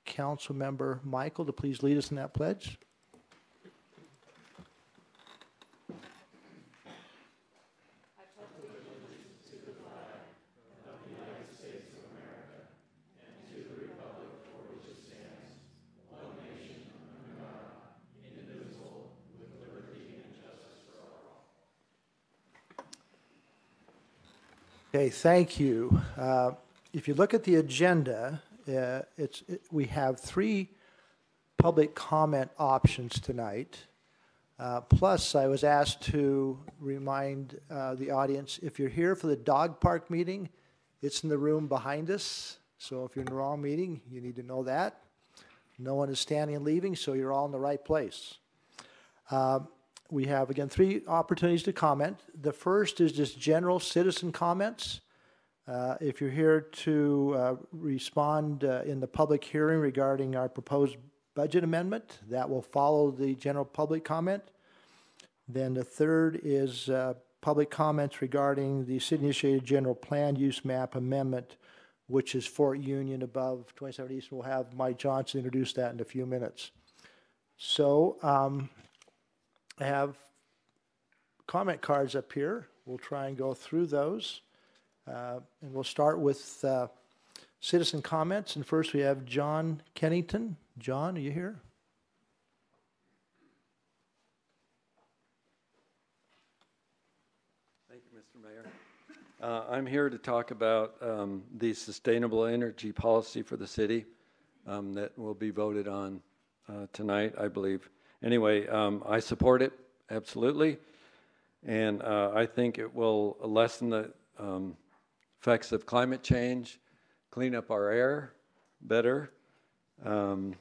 Council Member Michael to please lead us in that pledge. Okay, thank you. If you look at the agenda, we have 3 public comment options tonight. Plus, I was asked to remind the audience, if you're here for the dog park meeting, it's in the room behind us. So if you're in the wrong meeting, you need to know that. No one is standing and leaving, so you're all in the right place. We have, again, 3 opportunities to comment. The first is just general citizen comments. If you're here to respond in the public hearing regarding our proposed budget amendment, that will follow the general public comment. Then the third is public comments regarding the city-initiated general plan use map amendment, which is Fort Union above 27 East. We'll have Mike Johnson introduce that in a few minutes. So, I have comment cards up here. We'll try and go through those. And we'll start with citizen comments. And first we have John Kennington. John, are you here? Thank you, Mr. Mayor. I'm here to talk about the sustainable energy policy for the city that will be voted on tonight, I believe. Anyway, I support it, absolutely, and I think it will lessen the effects of climate change, clean up our air better. The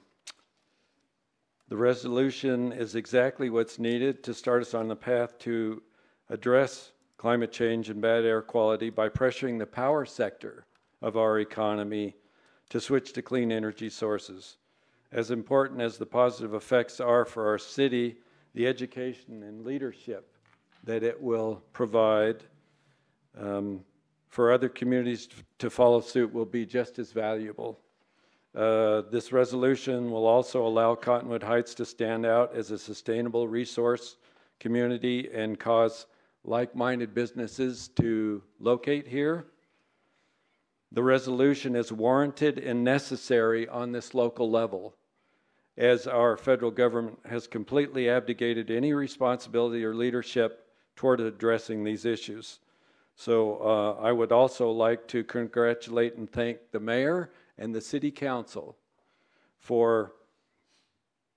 resolution is exactly what's needed to start us on the path to address climate change and bad air quality by pressuring the power sector of our economy to switch to clean energy sources. As important as the positive effects are for our city, the education and leadership that it will provide for other communities to follow suit will be just as valuable. This resolution will also allow Cottonwood Heights to stand out as a sustainable resource community and cause like-minded businesses to locate here. The resolution is warranted and necessary on this local level, as our federal government has completely abdicated any responsibility or leadership toward addressing these issues. So I would also like to congratulate and thank the mayor and the city council for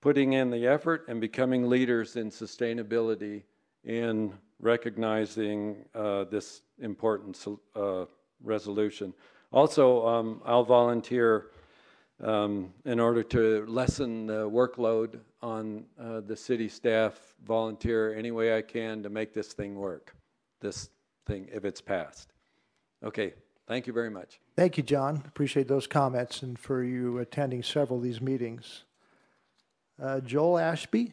putting in the effort and becoming leaders in sustainability in recognizing this important resolution. Also, I'll volunteer in order to lessen the workload on the city staff, volunteer any way I can to make this thing work, this thing, if it's passed. Okay, thank you very much. Thank you, John. Appreciate those comments and for you attending several of these meetings. Joel Ashby.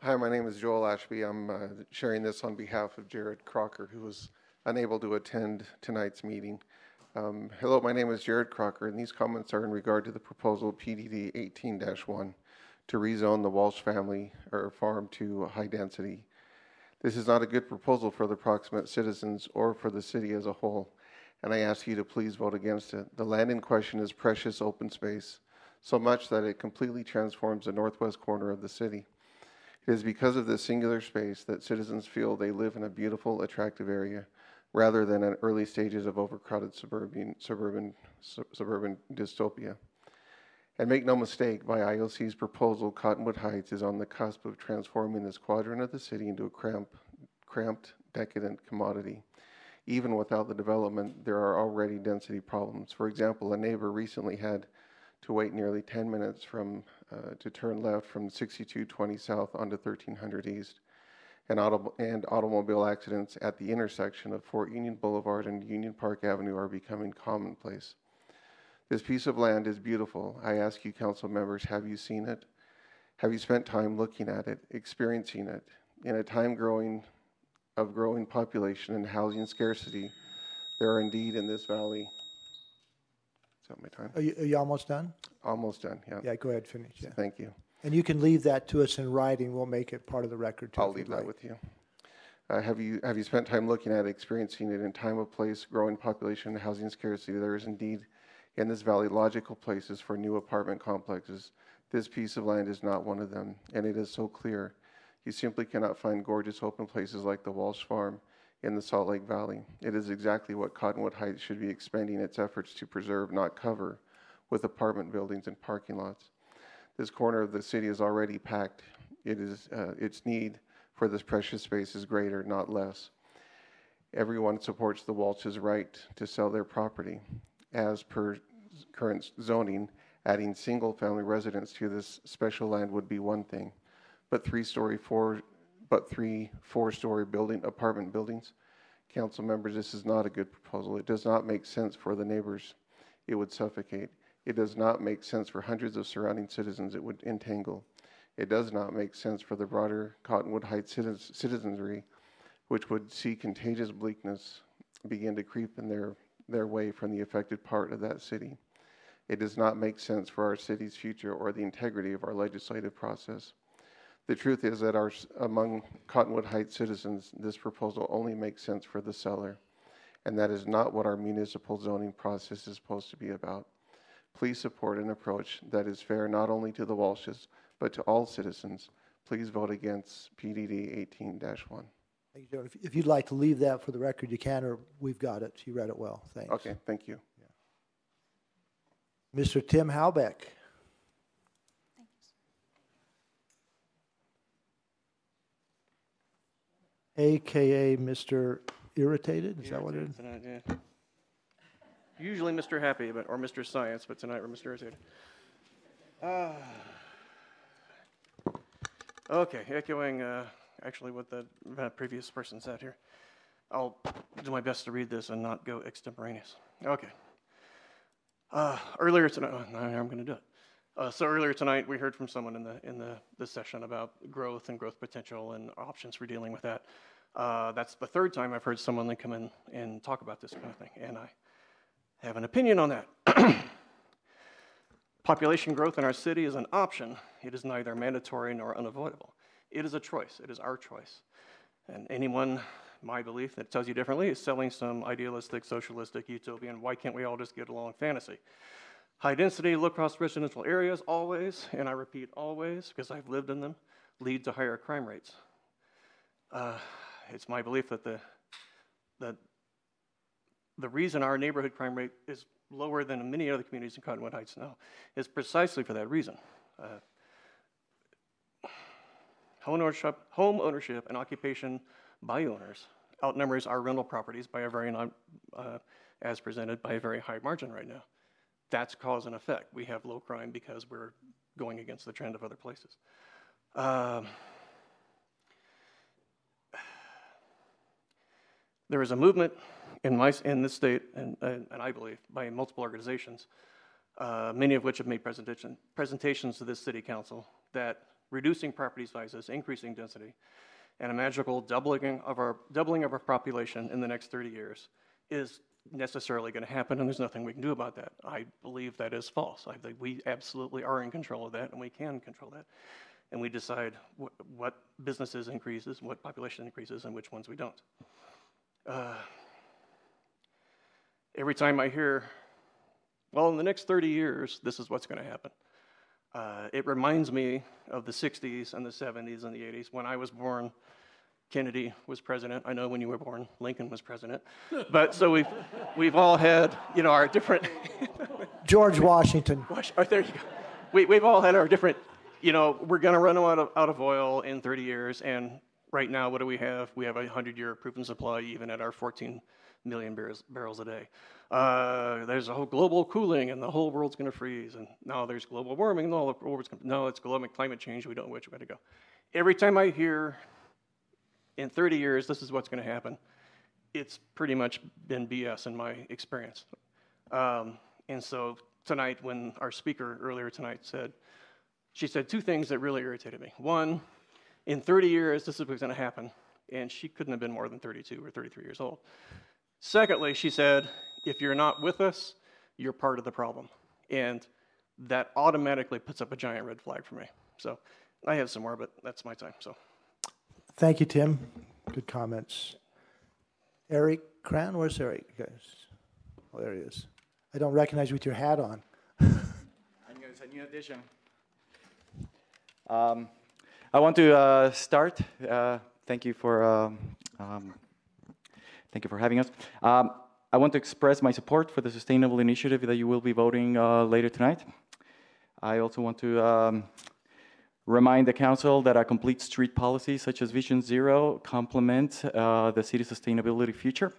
Hi, my name is Joel Ashby. I'm sharing this on behalf of Jared Crocker, who was unable to attend tonight's meeting. Hello, my name is Jared Crocker, and these comments are in regard to the proposal PDD 18-1 to rezone the Walsh family or farm to high density. This is not a good proposal for the proximate citizens or for the city as a whole, and I ask you to please vote against it. The land in question is precious open space, so much that it completely transforms the northwest corner of the city. It is because of this singular space that citizens feel they live in a beautiful, attractive area, rather than in early stages of overcrowded suburban dystopia. And make no mistake, by IOC's proposal, Cottonwood Heights is on the cusp of transforming this quadrant of the city into a cramped, decadent commodity. Even without the development, there are already density problems. For example, a neighbor recently had to wait nearly 10 minutes to turn left from 6220 South onto 1300 East. And automobile accidents at the intersection of Fort Union Boulevard and Union Park Avenue are becoming commonplace. This piece of land is beautiful. I ask you, council members, have you seen it? Have you spent time looking at it, experiencing it? In a time growing of growing population and housing scarcity, there are indeed in this valley. Is that my time? Are you almost done? Almost done, yeah. Yeah, go ahead, finish. Yeah. Thank you. And you can leave that to us in writing. We'll make it part of the record too. I'll leave that with you. Have you spent time looking at it, experiencing it in time of place, growing population and housing scarcity? There is indeed in this valley logical places for new apartment complexes. This piece of land is not one of them, and it is so clear. You simply cannot find gorgeous open places like the Walsh Farm in the Salt Lake Valley. It is exactly what Cottonwood Heights should be expanding its efforts to preserve, not cover, with apartment buildings and parking lots. This corner of the city is already packed. Its need for this precious space is greater, not less. Everyone supports the Walsh's right to sell their property. As per current zoning, adding single-family residence to this special land would be one thing, but three four-story apartment buildings. Council members, this is not a good proposal. It does not make sense for the neighbors. It would suffocate. It does not make sense for hundreds of surrounding citizens. It would entangle. It does not make sense for the broader Cottonwood Heights citizenry, which would see contagious bleakness begin to creep in their way from the affected part of that city. It does not make sense for our city's future or the integrity of our legislative process. The truth is that among Cottonwood Heights citizens, this proposal only makes sense for the seller, and that is not what our municipal zoning process is supposed to be about. Please support an approach that is fair not only to the Walshes, but to all citizens. Please vote against PDD 18-1. Thank you, Joe. If you'd like to leave that for the record, you can, or we've got it. You read it well. Thanks. Okay, thank you. Yeah. Mr. Tim Halbeck. AKA Mr. Irritated? Is that what it is? Tonight, yeah. Usually Mr. Happy, or Mr. Science, but tonight we're Mr. Irritated. Okay, echoing actually what the previous person said here. I'll do my best to read this and not go extemporaneous. Okay. Earlier tonight, I'm going to do it. So earlier tonight, we heard from someone in the session about growth and growth potential and options for dealing with that. That's the third time I've heard someone come in and talk about this kind of thing, and I have an opinion on that. Population growth in our city is an option. It is neither mandatory nor unavoidable. It is a choice. It is our choice. And anyone, my belief, that tells you differently is selling some idealistic, socialistic, utopian, why can't we all just get along fantasy. High density, low cost residential areas always, and I repeat always, because I've lived in them, lead to higher crime rates. It's my belief that the reason our neighborhood crime rate is lower than many other communities in Cottonwood Heights now is precisely for that reason. Home ownership and occupation by owners outnumbers our rental properties by a very, as presented, by a very high margin right now. That's cause and effect. We have low crime because we're going against the trend of other places. There is a movement in this state, and I believe, by multiple organizations, many of which have made presentations to this city council, that reducing property sizes, increasing density, and a magical doubling of our population in the next 30 years is necessarily going to happen, and there's nothing we can do about that. I believe that is false. I think we absolutely are in control of that, and we can control that. And we decide what businesses increases, what population increases, and which ones we don't. Every time I hear, well, in the next 30 years, this is what's going to happen. It reminds me of the 60s and the 70s and the 80s. When I was born, Kennedy was president. I know when you were born, Lincoln was president. But so we've all had, our different... George Washington. Oh, there you go. We've all had our different, we're going to run out of oil in 30 years. And right now, what do we have? We have a 100-year proven supply, even at our 14 million barrels a day. There's a whole global cooling, and the whole world's going to freeze. And now there's global warming, and all the world's going to... No, it's global climate change. We don't know which way to go. Every time I hear, in 30 years, this is what's going to happen, it's pretty much been BS in my experience. And so tonight, when our speaker earlier tonight she said two things that really irritated me. One, in 30 years, this is what's going to happen. And she couldn't have been more than 32 or 33 years old. Secondly, she said, if you're not with us, you're part of the problem. And that automatically puts up a giant red flag for me. So I have some more, but that's my time. So Thank you, Tim. Good comments. Eric Cran, where's Eric, guys? Oh, there he is. I don't recognize you with your hat on. It's a new addition. I want to start. Thank you for having us. I want to express my support for the sustainable initiative that you will be voting later tonight. I also want to remind the council that a complete street policy such as Vision Zero complements the city's sustainability future.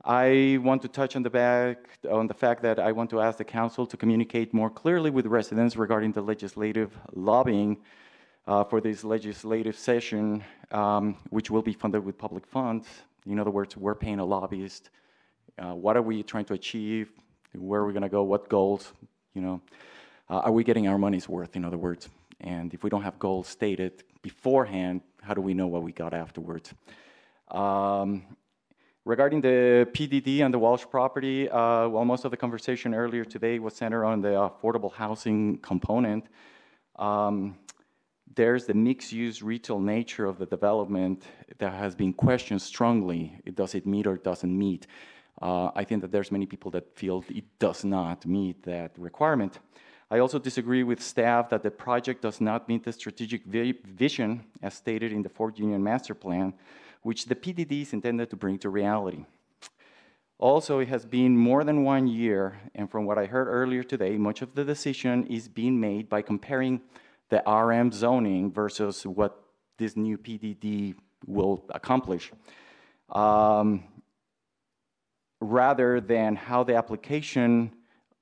I want to touch on the fact that I want to ask the council to communicate more clearly with residents regarding the legislative lobbying for this legislative session, which will be funded with public funds. In other words, we're paying a lobbyist. What are we trying to achieve? Where are we going to go? What goals? Are we getting our money's worth? In other words, and if we don't have goals stated beforehand, how do we know what we got afterwards? Regarding the PDD and the Walsh property, well, most of the conversation earlier today was centered on the affordable housing component. There's the mixed-use retail nature of the development that has been questioned strongly. Does it meet or doesn't meet? I think that there's many people that feel it does not meet that requirement. I also disagree with staff that the project does not meet the strategic vision as stated in the Fort Union Master Plan, which the PDD is intended to bring to reality. Also, it has been more than 1 year, and from what I heard earlier today, much of the decision is being made by comparing the RM zoning versus what this new PDD will accomplish, rather than how the application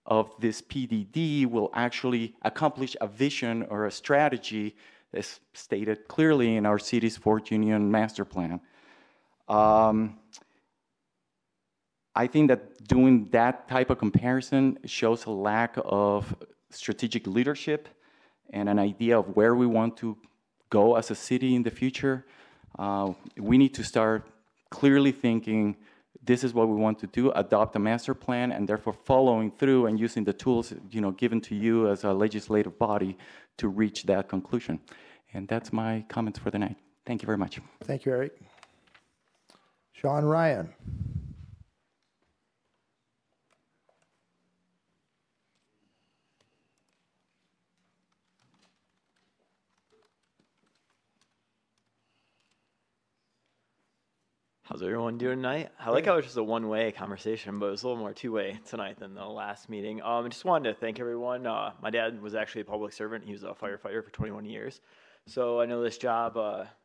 of this PDD will actually accomplish a vision or a strategy as stated clearly in our city's Fort Union Master Plan. I think that doing that type of comparison shows a lack of strategic leadership and an idea of where we want to go as a city in the future. We need to start clearly thinking this is what we want to do, adopt a master plan, and therefore following through and using the tools given to you as a legislative body to reach that conclusion. And that's my comments for the night. Thank you very much. Thank you, Eric. Sean Ryan. How's everyone doing tonight? I like how it was just a one-way conversation, but it was a little more two-way tonight than the last meeting. I just wanted to thank everyone. My dad was actually a public servant. He was a firefighter for 21 years. So I know this job,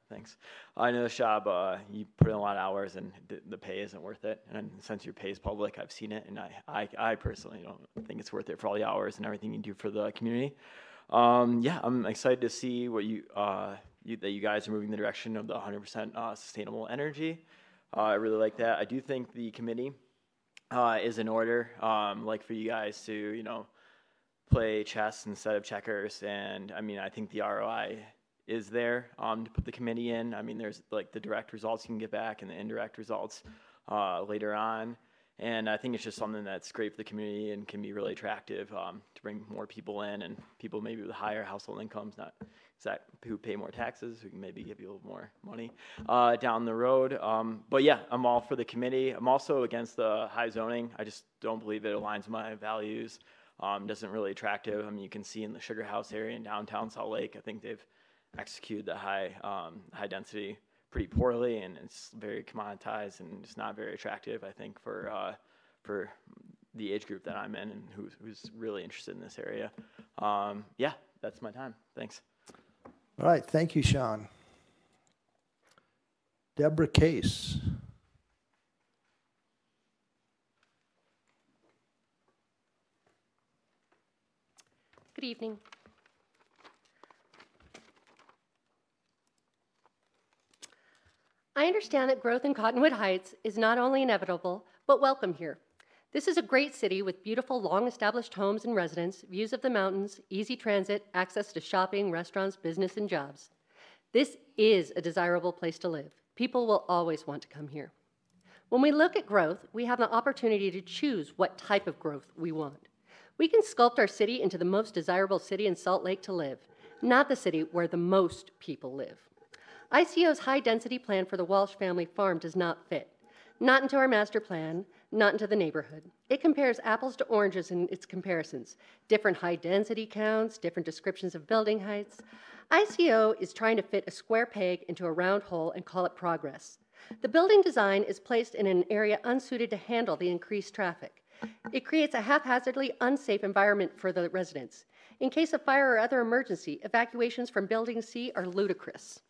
thanks. I know this job, you put in a lot of hours and the pay isn't worth it. And since your pay is public, I've seen it. And I personally don't think it's worth it for all the hours and everything you do for the community. Yeah, I'm excited to see what that you guys are moving in the direction of the 100% sustainable energy. I really like that. I do think the committee is in order, like for you guys to, play chess instead of checkers. And I mean, I think the ROI is there to put the committee in. I mean, there's like the direct results you can get back and the indirect results later on. And I think it's just something that's great for the community and can be really attractive to bring more people in and people maybe with higher household incomes, not who pay more taxes, who can maybe give you a little more money down the road. But yeah, I'm all for the committee. I'm also against the high zoning. I just don't believe it aligns with my values. Doesn't really attractive. I mean, you can see in the Sugar House area in downtown Salt Lake, I think they've executed the high density pretty poorly, and it's very commoditized and it's not very attractive, I think, for the age group that I'm in and who's really interested in this area. Yeah, that's my time. Thanks. All right, thank you, Sean. Deborah Case. Good evening. I understand that growth in Cottonwood Heights is not only inevitable, but welcome here. This is a great city with beautiful, long-established homes and residents, views of the mountains, easy transit, access to shopping, restaurants, business, and jobs. This is a desirable place to live. People will always want to come here. When we look at growth, we have the opportunity to choose what type of growth we want. We can sculpt our city into the most desirable city in Salt Lake to live, not the city where the most people live. ICO's high-density plan for the Walsh family farm does not fit. Not into our master plan, not into the neighborhood. It compares apples to oranges in its comparisons. Different high-density counts, different descriptions of building heights. ICO is trying to fit a square peg into a round hole and call it progress. The building design is placed in an area unsuited to handle the increased traffic. It creates a haphazardly unsafe environment for the residents. In case of fire or other emergency, evacuations from Building C are ludicrous.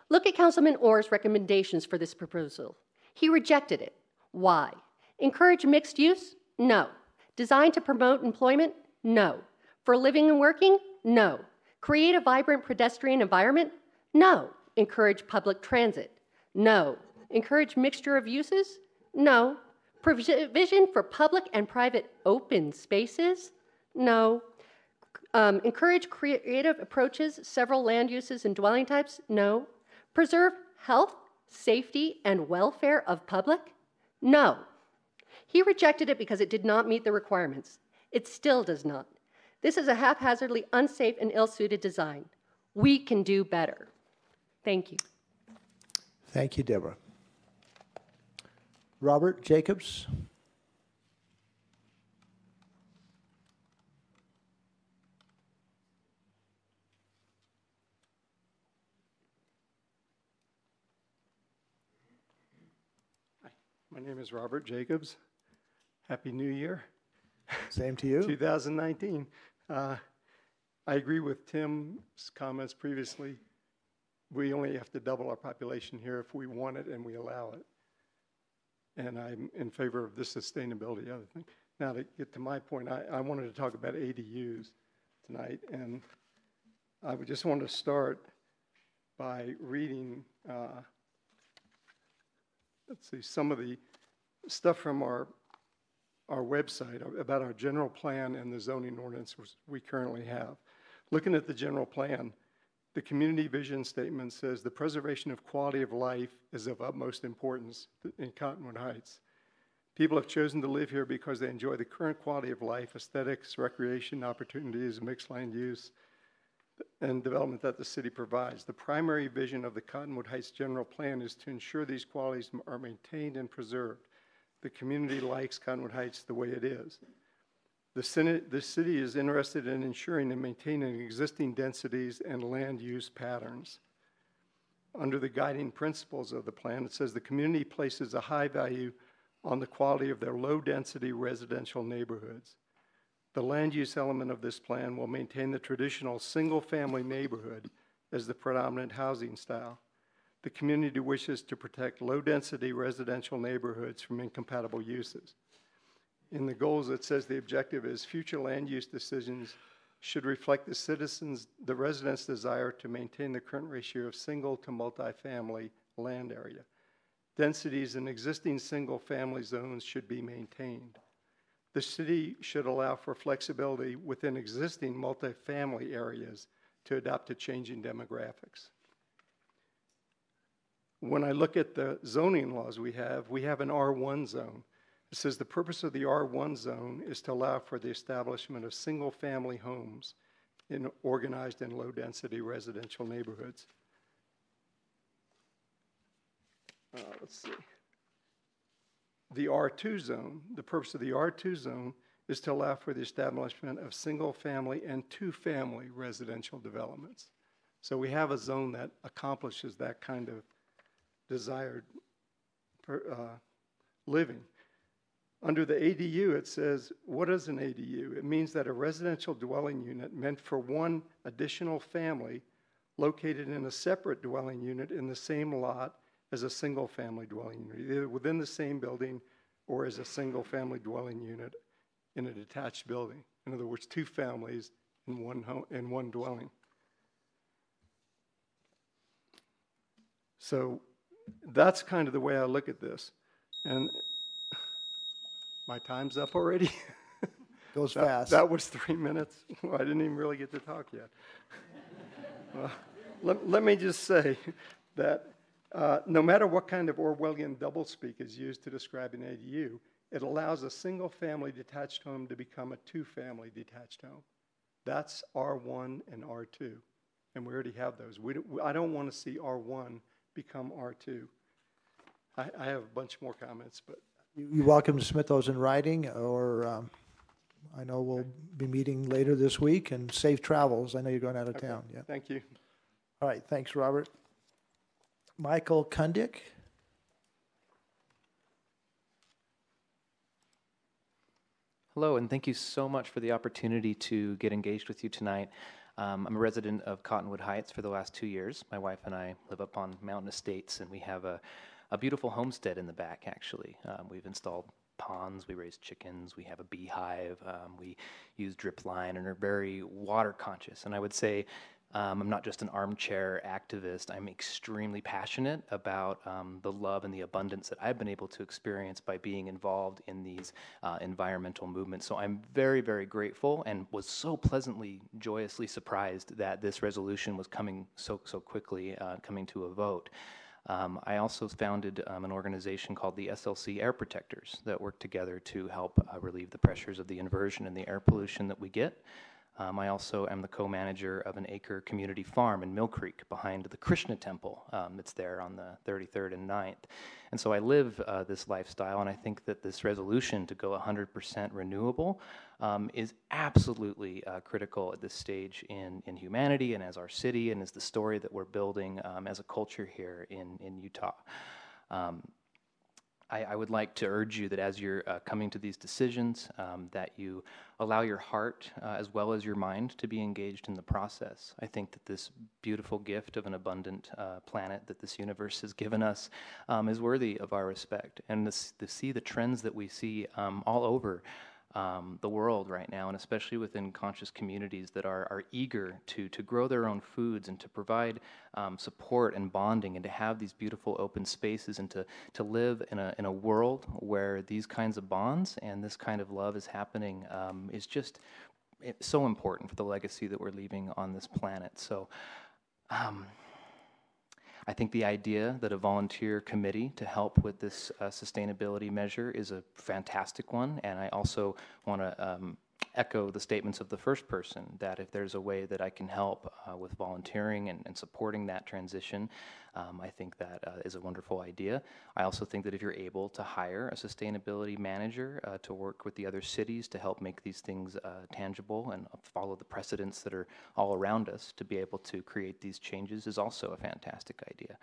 Look at Councilman Orr's recommendations for this proposal. He rejected it. Why? Encourage mixed use? No. Designed to promote employment? No. For living and working? No. Create a vibrant pedestrian environment? No. Encourage public transit? No. Encourage mixture of uses? No. Provision for public and private open spaces? No. Encourage creative approaches, several land uses and dwelling types? No. Preserve health, safety, and welfare of public? No. He rejected it because it did not meet the requirements. It still does not. This is a haphazardly unsafe and ill-suited design. We can do better. Thank you. Thank you, Deborah. Robert Jacobs. My name is Robert Jacobs. Happy New Year. Same to you. 2019. I agree with Tim's comments previously. We only have to double our population here if we want it and we allow it. And I'm in favor of the sustainability other thing. Now, to get to my point, I wanted to talk about ADUs tonight, and I would just want to start by reading let's see, some of the stuff from our website about our general plan and the zoning ordinance we currently have. Looking at the general plan, the community vision statement says the preservation of quality of life is of utmost importance in Cottonwood Heights. People have chosen to live here because they enjoy the current quality of life, aesthetics, recreation opportunities, mixed land use, and development that the city provides. The primary vision of the Cottonwood Heights general plan is to ensure these qualities are maintained and preserved. The community likes Cottonwood Heights the way it is. The city is interested in ensuring and maintaining existing densities and land use patterns. Under the guiding principles of the plan, it says the community places a high value on the quality of their low-density residential neighborhoods. The land use element of this plan will maintain the traditional single-family neighborhood as the predominant housing style. The community wishes to protect low-density residential neighborhoods from incompatible uses. In the goals, it says the objective is future land use decisions should reflect the residents' desire to maintain the current ratio of single to multifamily land area. Densities in existing single-family zones should be maintained. The city should allow for flexibility within existing multifamily areas to adapt to changing demographics. When I look at the zoning laws we have an R1 zone. It says the purpose of the R1 zone is to allow for the establishment of single-family homes organized in low-density residential neighborhoods. Let's see. The R2 zone, the purpose of the R2 zone is to allow for the establishment of single-family and two-family residential developments. So we have a zone that accomplishes that kind of desired living. Under the ADU, it says, what is an ADU? It means that a residential dwelling unit meant for one additional family located in a separate dwelling unit in the same lot as a single-family dwelling unit, either within the same building or as a single-family dwelling unit in a detached building. In other words, two families in one home, in one dwelling. So that's kind of the way I look at this. And my time's up already. Goes fast. That was 3 minutes. Well, I didn't even really get to talk yet. let me just say that no matter what kind of Orwellian doublespeak is used to describe an ADU, it allows a single-family detached home to become a two-family detached home. That's R1 and R2, and we already have those. I don't want to see R1 become R2. I have a bunch more comments, but... You're welcome to submit those in writing, or I know we'll be meeting later this week, and safe travels. I know you're going out of town. Yeah. Thank you. All right, thanks, Robert. Michael Kundick. Hello, and thank you so much for the opportunity to get engaged with you tonight. I'm a resident of Cottonwood Heights for the last 2 years. My wife and I live up on Mountain Estates, and we have a beautiful homestead in the back, actually. We've installed ponds, we raise chickens, we have a beehive, we use drip line, and are very water conscious. And I would say I'm not just an armchair activist. I'm extremely passionate about the love and the abundance that I've been able to experience by being involved in these environmental movements. So I'm very, very grateful, and was so pleasantly, joyously surprised that this resolution was coming so quickly, coming to a vote. I also founded an organization called the SLC Air Protectors that work together to help relieve the pressures of the inversion and the air pollution that we get. I also am the co-manager of an acre community farm in Mill Creek behind the Krishna temple that's there on the 33rd and 9th. And so I live this lifestyle, and I think that this resolution to go 100% renewable is absolutely critical at this stage in humanity and as our city and as the story that we're building as a culture here in Utah. I would like to urge you that as you're coming to these decisions, that you allow your heart as well as your mind to be engaged in the process. I think that this beautiful gift of an abundant planet that this universe has given us is worthy of our respect. And to see the trends that we see all over the world right now, and especially within conscious communities that are eager to grow their own foods and to provide support and bonding, and to have these beautiful open spaces, and to live in a world where these kinds of bonds and this kind of love is happening, is just so important for the legacy that we're leaving on this planet. So I think the idea that a volunteer committee to help with this sustainability measure is a fantastic one, and I also want to echo the statements of the first person, that if there's a way that I can help with volunteering and supporting that transition, I think that is a wonderful idea. I also think that if you're able to hire a sustainability manager to work with the other cities to help make these things tangible and follow the precedents that are all around us to be able to create these changes is also a fantastic idea.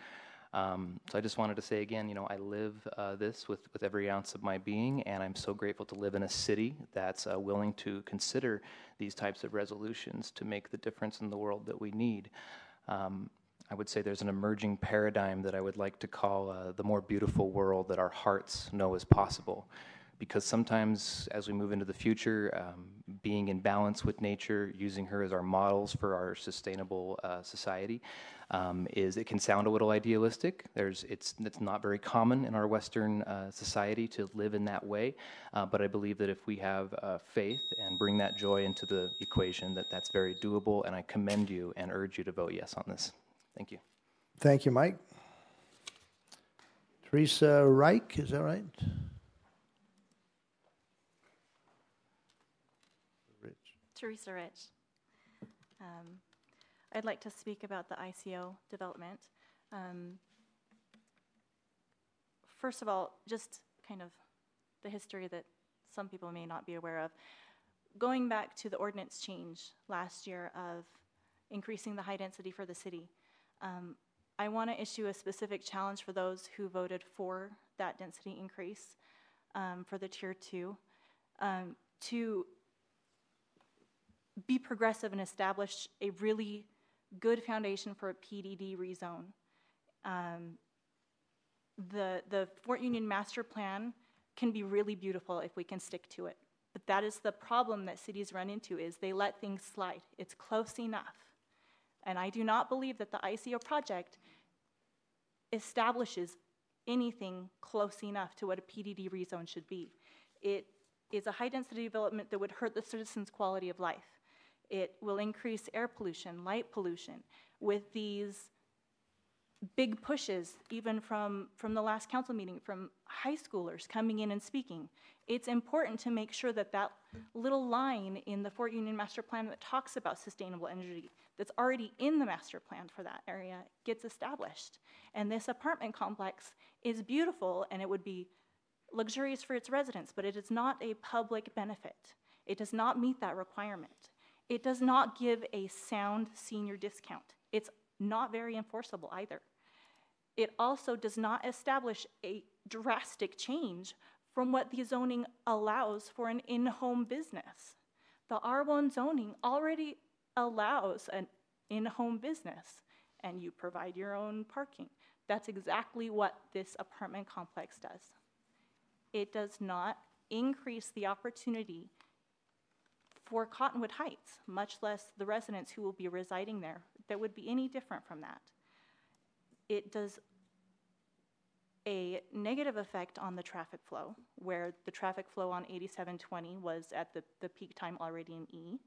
So I just wanted to say again, I live this with every ounce of my being, and I'm so grateful to live in a city that's willing to consider these types of resolutions to make the difference in the world that we need. I would say there's an emerging paradigm that I would like to call the more beautiful world that our hearts know is possible. Because sometimes as we move into the future, being in balance with nature, using her as our models for our sustainable society, it can sound a little idealistic. It's not very common in our Western society to live in that way, but I believe that if we have faith and bring that joy into the equation, that's very doable, and I commend you and urge you to vote yes on this. Thank you. Thank you, Mike. Teresa Reich, is that right? Teresa Rich. I'd like to speak about the ICO development. First of all, just kind of the history that some people may not be aware of. Going back to the ordinance change last year of increasing the high density for the city, I want to issue a specific challenge for those who voted for that density increase for the Tier 2 to be progressive and establish a really good foundation for a PDD rezone. The Fort Union Master Plan can be really beautiful if we can stick to it. But that is the problem that cities run into, is they let things slide. It's close enough. And I do not believe that the ICO project establishes anything close enough to what a PDD rezone should be. It is a high-density development that would hurt the citizens' quality of life. It will increase air pollution, light pollution, with these big pushes, even from the last council meeting, from high schoolers coming in and speaking. It's important to make sure that that little line in the Fort Union Master Plan that talks about sustainable energy, that's already in the master plan for that area, gets established. And this apartment complex is beautiful, and it would be luxurious for its residents, but it is not a public benefit. It does not meet that requirement. It does not give a sound senior discount. It's not very enforceable either. It also does not establish a drastic change from what the zoning allows for an in-home business. The R1 zoning already allows an in-home business, and you provide your own parking. That's exactly what this apartment complex does. It does not increase the opportunity for Cottonwood Heights, much less the residents who will be residing there, that would be any different from that. It does a negative effect on the traffic flow, where the traffic flow on 8720 was at the peak time already in E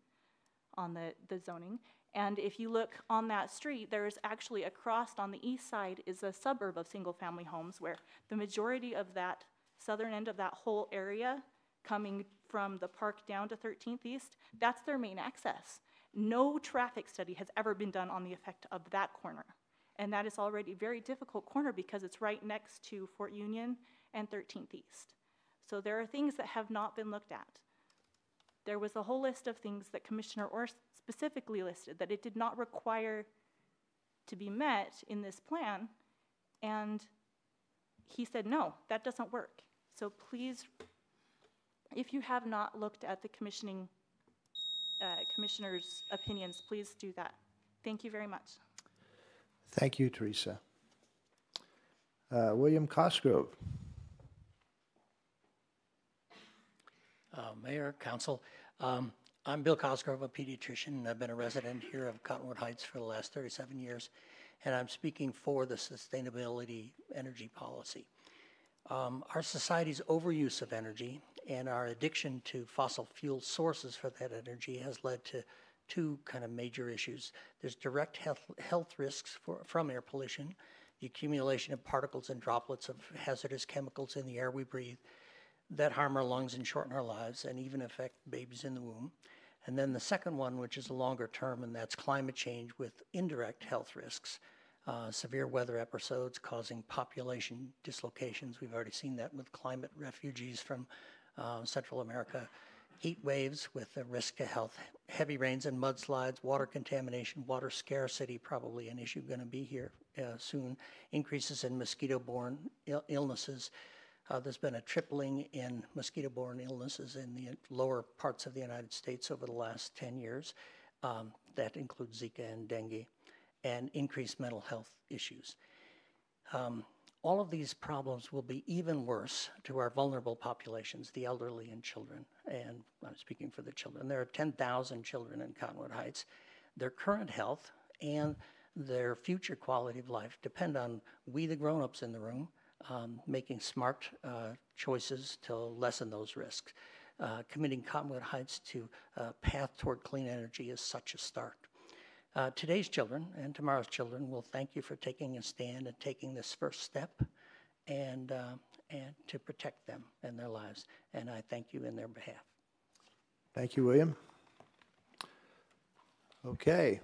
on the zoning. And if you look on that street, there's actually across on the east side is a suburb of single-family homes where the majority of that southern end of that whole area coming from the park down to 13th East, that's their main access. No traffic study has ever been done on the effect of that corner. And that is already a very difficult corner because it's right next to Fort Union and 13th East. So there are things that have not been looked at. There was a whole list of things that Commissioner Orr specifically listed that it did not require to be met in this plan, and he said, no, that doesn't work. So please, if you have not looked at the commissioner's opinions, please do that. Thank you very much. Thank you, Teresa. William Cosgrove. Mayor, Council, I'm Bill Cosgrove, a pediatrician. I've been a resident here of Cottonwood Heights for the last 37 years, and I'm speaking for the sustainability energy policy. Our society's overuse of energy and our addiction to fossil fuel sources for that energy has led to two kind of major issues. There's direct health risks from air pollution, the accumulation of particles and droplets of hazardous chemicals in the air we breathe that harm our lungs and shorten our lives and even affect babies in the womb. And then the second one, which is a longer term, and that's climate change with indirect health risks. Severe weather episodes causing population dislocations. We've already seen that with climate refugees from Central America. Heat waves with the risk to health, heavy rains and mudslides, water contamination, water scarcity, probably an issue going to be here soon. Increases in mosquito-borne illnesses. There's been a tripling in mosquito-borne illnesses in the lower parts of the United States over the last 10 years. That includes Zika and dengue, and increased mental health issues. All of these problems will be even worse to our vulnerable populations, the elderly and children. And I'm speaking for the children. There are 10,000 children in Cottonwood Heights. Their current health and their future quality of life depend on we, the grown-ups in the room, making smart choices to lessen those risks. Committing Cottonwood Heights to a path toward clean energy is such a start. Today's children and tomorrow's children will thank you for taking a stand and taking this first step and to protect them and their lives. And I thank you in their behalf. Thank you, William. Okay.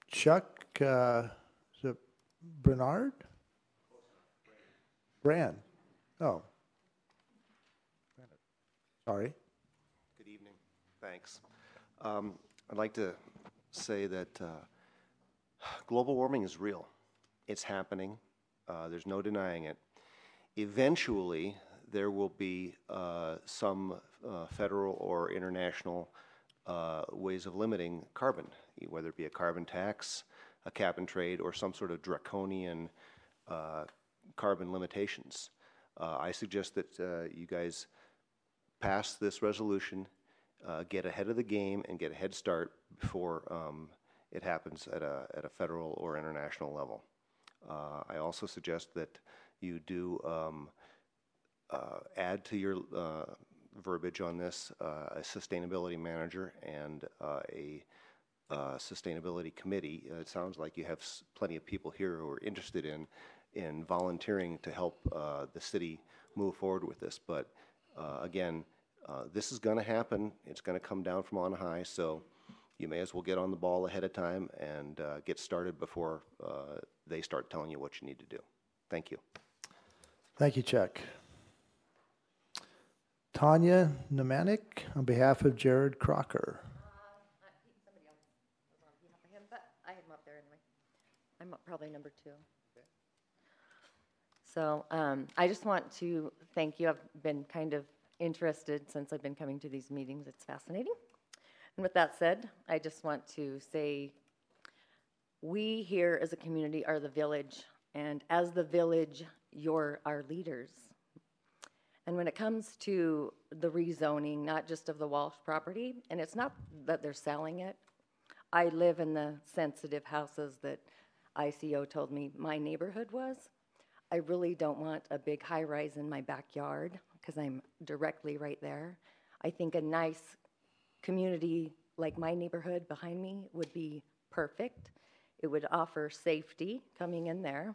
Chuck, is it Bernard? Brand. Oh. Sorry. Good evening. Thanks. I'd like to say that global warming is real. It's happening. There's no denying it. Eventually, there will be some federal or international ways of limiting carbon, whether it be a carbon tax, a cap and trade, or some sort of draconian carbon limitations. I suggest that you guys pass this resolution, get ahead of the game, and get a head start before it happens at a federal or international level. I also suggest that you do add to your verbiage on this a sustainability manager and a Sustainability Committee. It sounds like you have plenty of people here who are interested in volunteering to help the city move forward with this. But again, this is going to happen. It's going to come down from on high, so you may as well get on the ball ahead of time and get started before they start telling you what you need to do. Thank you. Thank you, Chuck. Tanya Nemanik on behalf of Jared Crocker. Somebody else was on behalf of him, but I had him up there anyway. I'm probably number 2. Okay. So I just want to thank you. I've been kind of interested since I've been coming to these meetings. It's fascinating. And with that said, I just want to say we here as a community are the village, and as the village, you're our leaders. And when it comes to the rezoning, not just of the Walsh property, and it's not that they're selling it. I live in the sensitive houses that ICO told me my neighborhood was. I really don't want a big high-rise in my backyard because I'm directly right there. I think a nice community like my neighborhood behind me would be perfect. It would offer safety coming in there.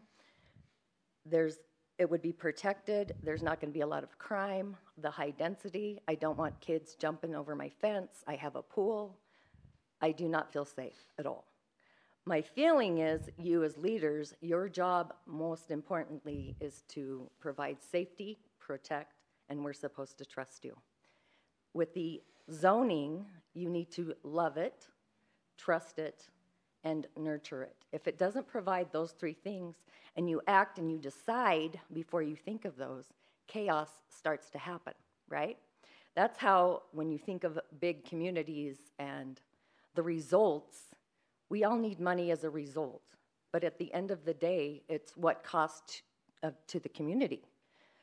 It would be protected. There's not going to be a lot of crime. The high density. I don't want kids jumping over my fence. I have a pool. I do not feel safe at all. My feeling is you as leaders, your job most importantly is to provide safety, protect, and we're supposed to trust you. With the zoning, you need to love it, trust it, and nurture it. If it doesn't provide those 3 things, and you act and you decide before you think of those, chaos starts to happen, right? That's how, when you think of big communities and the results, we all need money as a result. But at the end of the day, it's what costs to the community.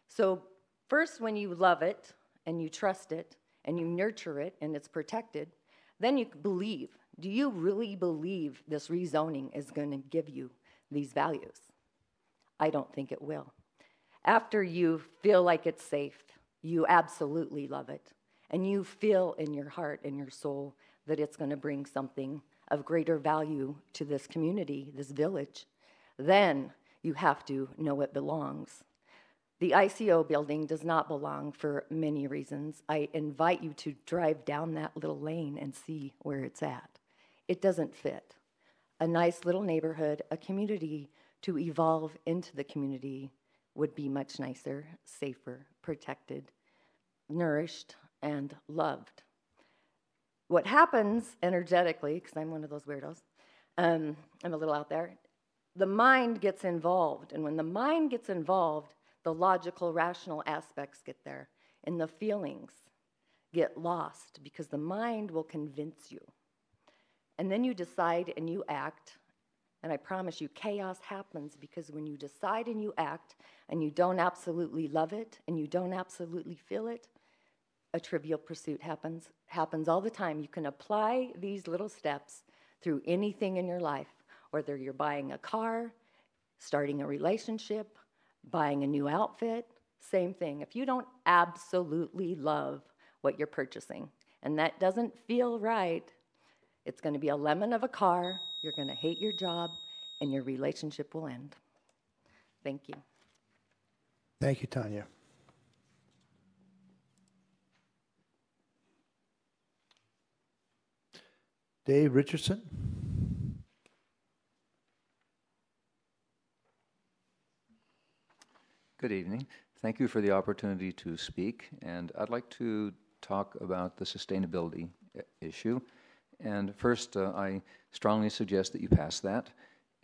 So first, when you love it and you trust it and you nurture it and it's protected, then you believe. Do you really believe this rezoning is going to give you these values? I don't think it will. After you feel like it's safe, you absolutely love it, and you feel in your heart and your soul that it's going to bring something of greater value to this community, this village, then you have to know it belongs. The ICO building does not belong for many reasons. I invite you to drive down that little lane and see where it's at. It doesn't fit. A nice little neighborhood, a community to evolve into the community would be much nicer, safer, protected, nourished, and loved. What happens energetically, because I'm one of those weirdos, I'm a little out there, the mind gets involved. And when the mind gets involved, the logical, rational aspects get there, and the feelings get lost because the mind will convince you. And then you decide and you act, and I promise you, chaos happens because when you decide and you act and you don't absolutely love it and you don't absolutely feel it, a trivial pursuit happens all the time. You can apply these little steps through anything in your life, whether you're buying a car, starting a relationship, buying a new outfit, same thing. If you don't absolutely love what you're purchasing and that doesn't feel right, it's going to be a lemon of a car, you're going to hate your job, and your relationship will end. Thank you. Thank you, Tanya. Dave Richardson. Good evening. Thank you for the opportunity to speak, and I'd like to talk about the sustainability issue. And first, I strongly suggest that you pass that.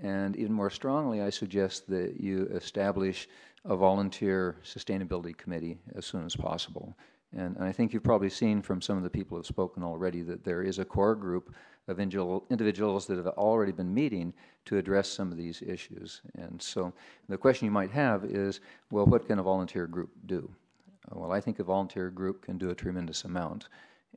And even more strongly, I suggest that you establish a volunteer sustainability committee as soon as possible. And I think you've probably seen from some of the people who have spoken already that there is a core group of individuals that have already been meeting to address some of these issues. And so the question you might have is, well, what can a volunteer group do? Well, I think a volunteer group can do a tremendous amount.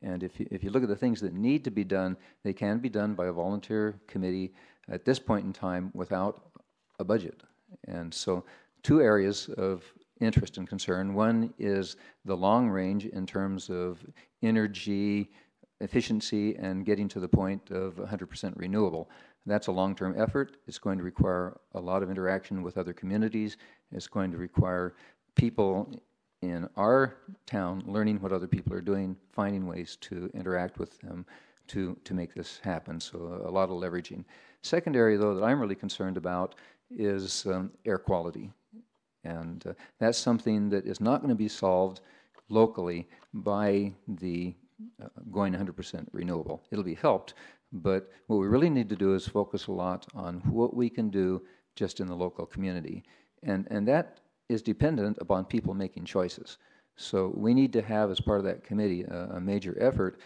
And if you look at the things that need to be done, they can be done by a volunteer committee at this point in time without a budget. And so 2 areas of interest and concern. One is the long range in terms of energy, efficiency and getting to the point of 100% renewable. That's a long-term effort. It's going to require a lot of interaction with other communities. It's going to require people in our town learning what other people are doing, finding ways to interact with them to make this happen. So a lot of leveraging. Second area, though, that I'm really concerned about is air quality. And that's something that is not going to be solved locally by the going 100% renewable. It'll be helped, but what we really need to do is focus a lot on what we can do just in the local community. And that is dependent upon people making choices. So we need to have, as part of that committee, a major effort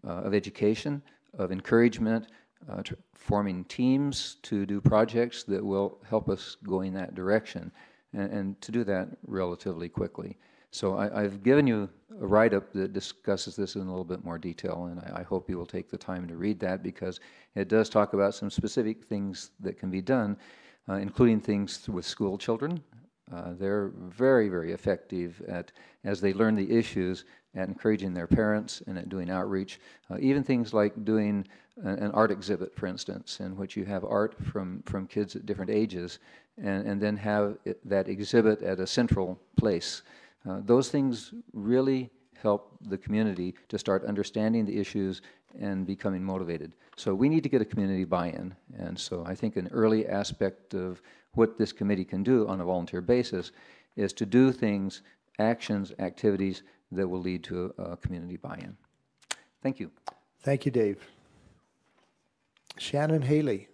of education, of encouragement, forming teams to do projects that will help us go in that direction, and to do that relatively quickly. So I've given you a write-up that discusses this in a little bit more detail, and I hope you will take the time to read that, because it does talk about some specific things that can be done, including things with school children. They're very, very effective at, as they learn the issues, at encouraging their parents and at doing outreach. Even things like doing an art exhibit, for instance, in which you have art from kids at different ages, and then have that exhibit at a central place. Those things really help the community to start understanding the issues and becoming motivated. So we need to get a community buy-in. And so I think an early aspect of what this committee can do on a volunteer basis is to do things, actions, activities that will lead to a community buy-in. Thank you. Thank you, Dave. Shannon Haley.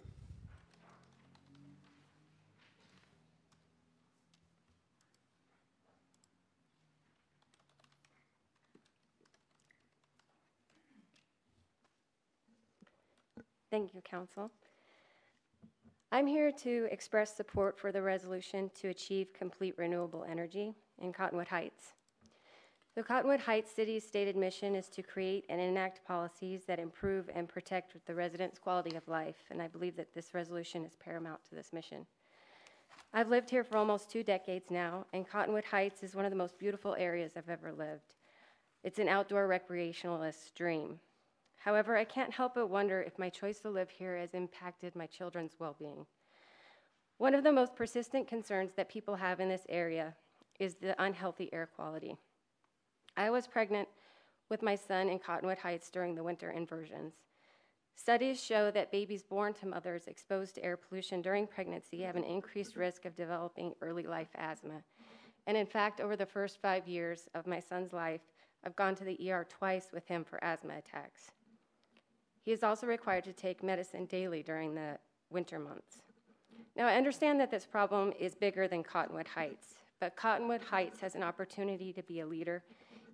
Thank you, Council. I'm here to express support for the resolution to achieve complete renewable energy in Cottonwood Heights. The Cottonwood Heights City's stated mission is to create and enact policies that improve and protect the residents' quality of life, and I believe that this resolution is paramount to this mission. I've lived here for almost 2 decades now, and Cottonwood Heights is one of the most beautiful areas I've ever lived. It's an outdoor recreationalist's dream. However, I can't help but wonder if my choice to live here has impacted my children's well-being. One of the most persistent concerns that people have in this area is the unhealthy air quality. I was pregnant with my son in Cottonwood Heights during the winter inversions. Studies show that babies born to mothers exposed to air pollution during pregnancy have an increased risk of developing early life asthma. And in fact, over the first 5 years of my son's life, I've gone to the ER twice with him for asthma attacks. He is also required to take medicine daily during the winter months. Now, I understand that this problem is bigger than Cottonwood Heights, but Cottonwood Heights has an opportunity to be a leader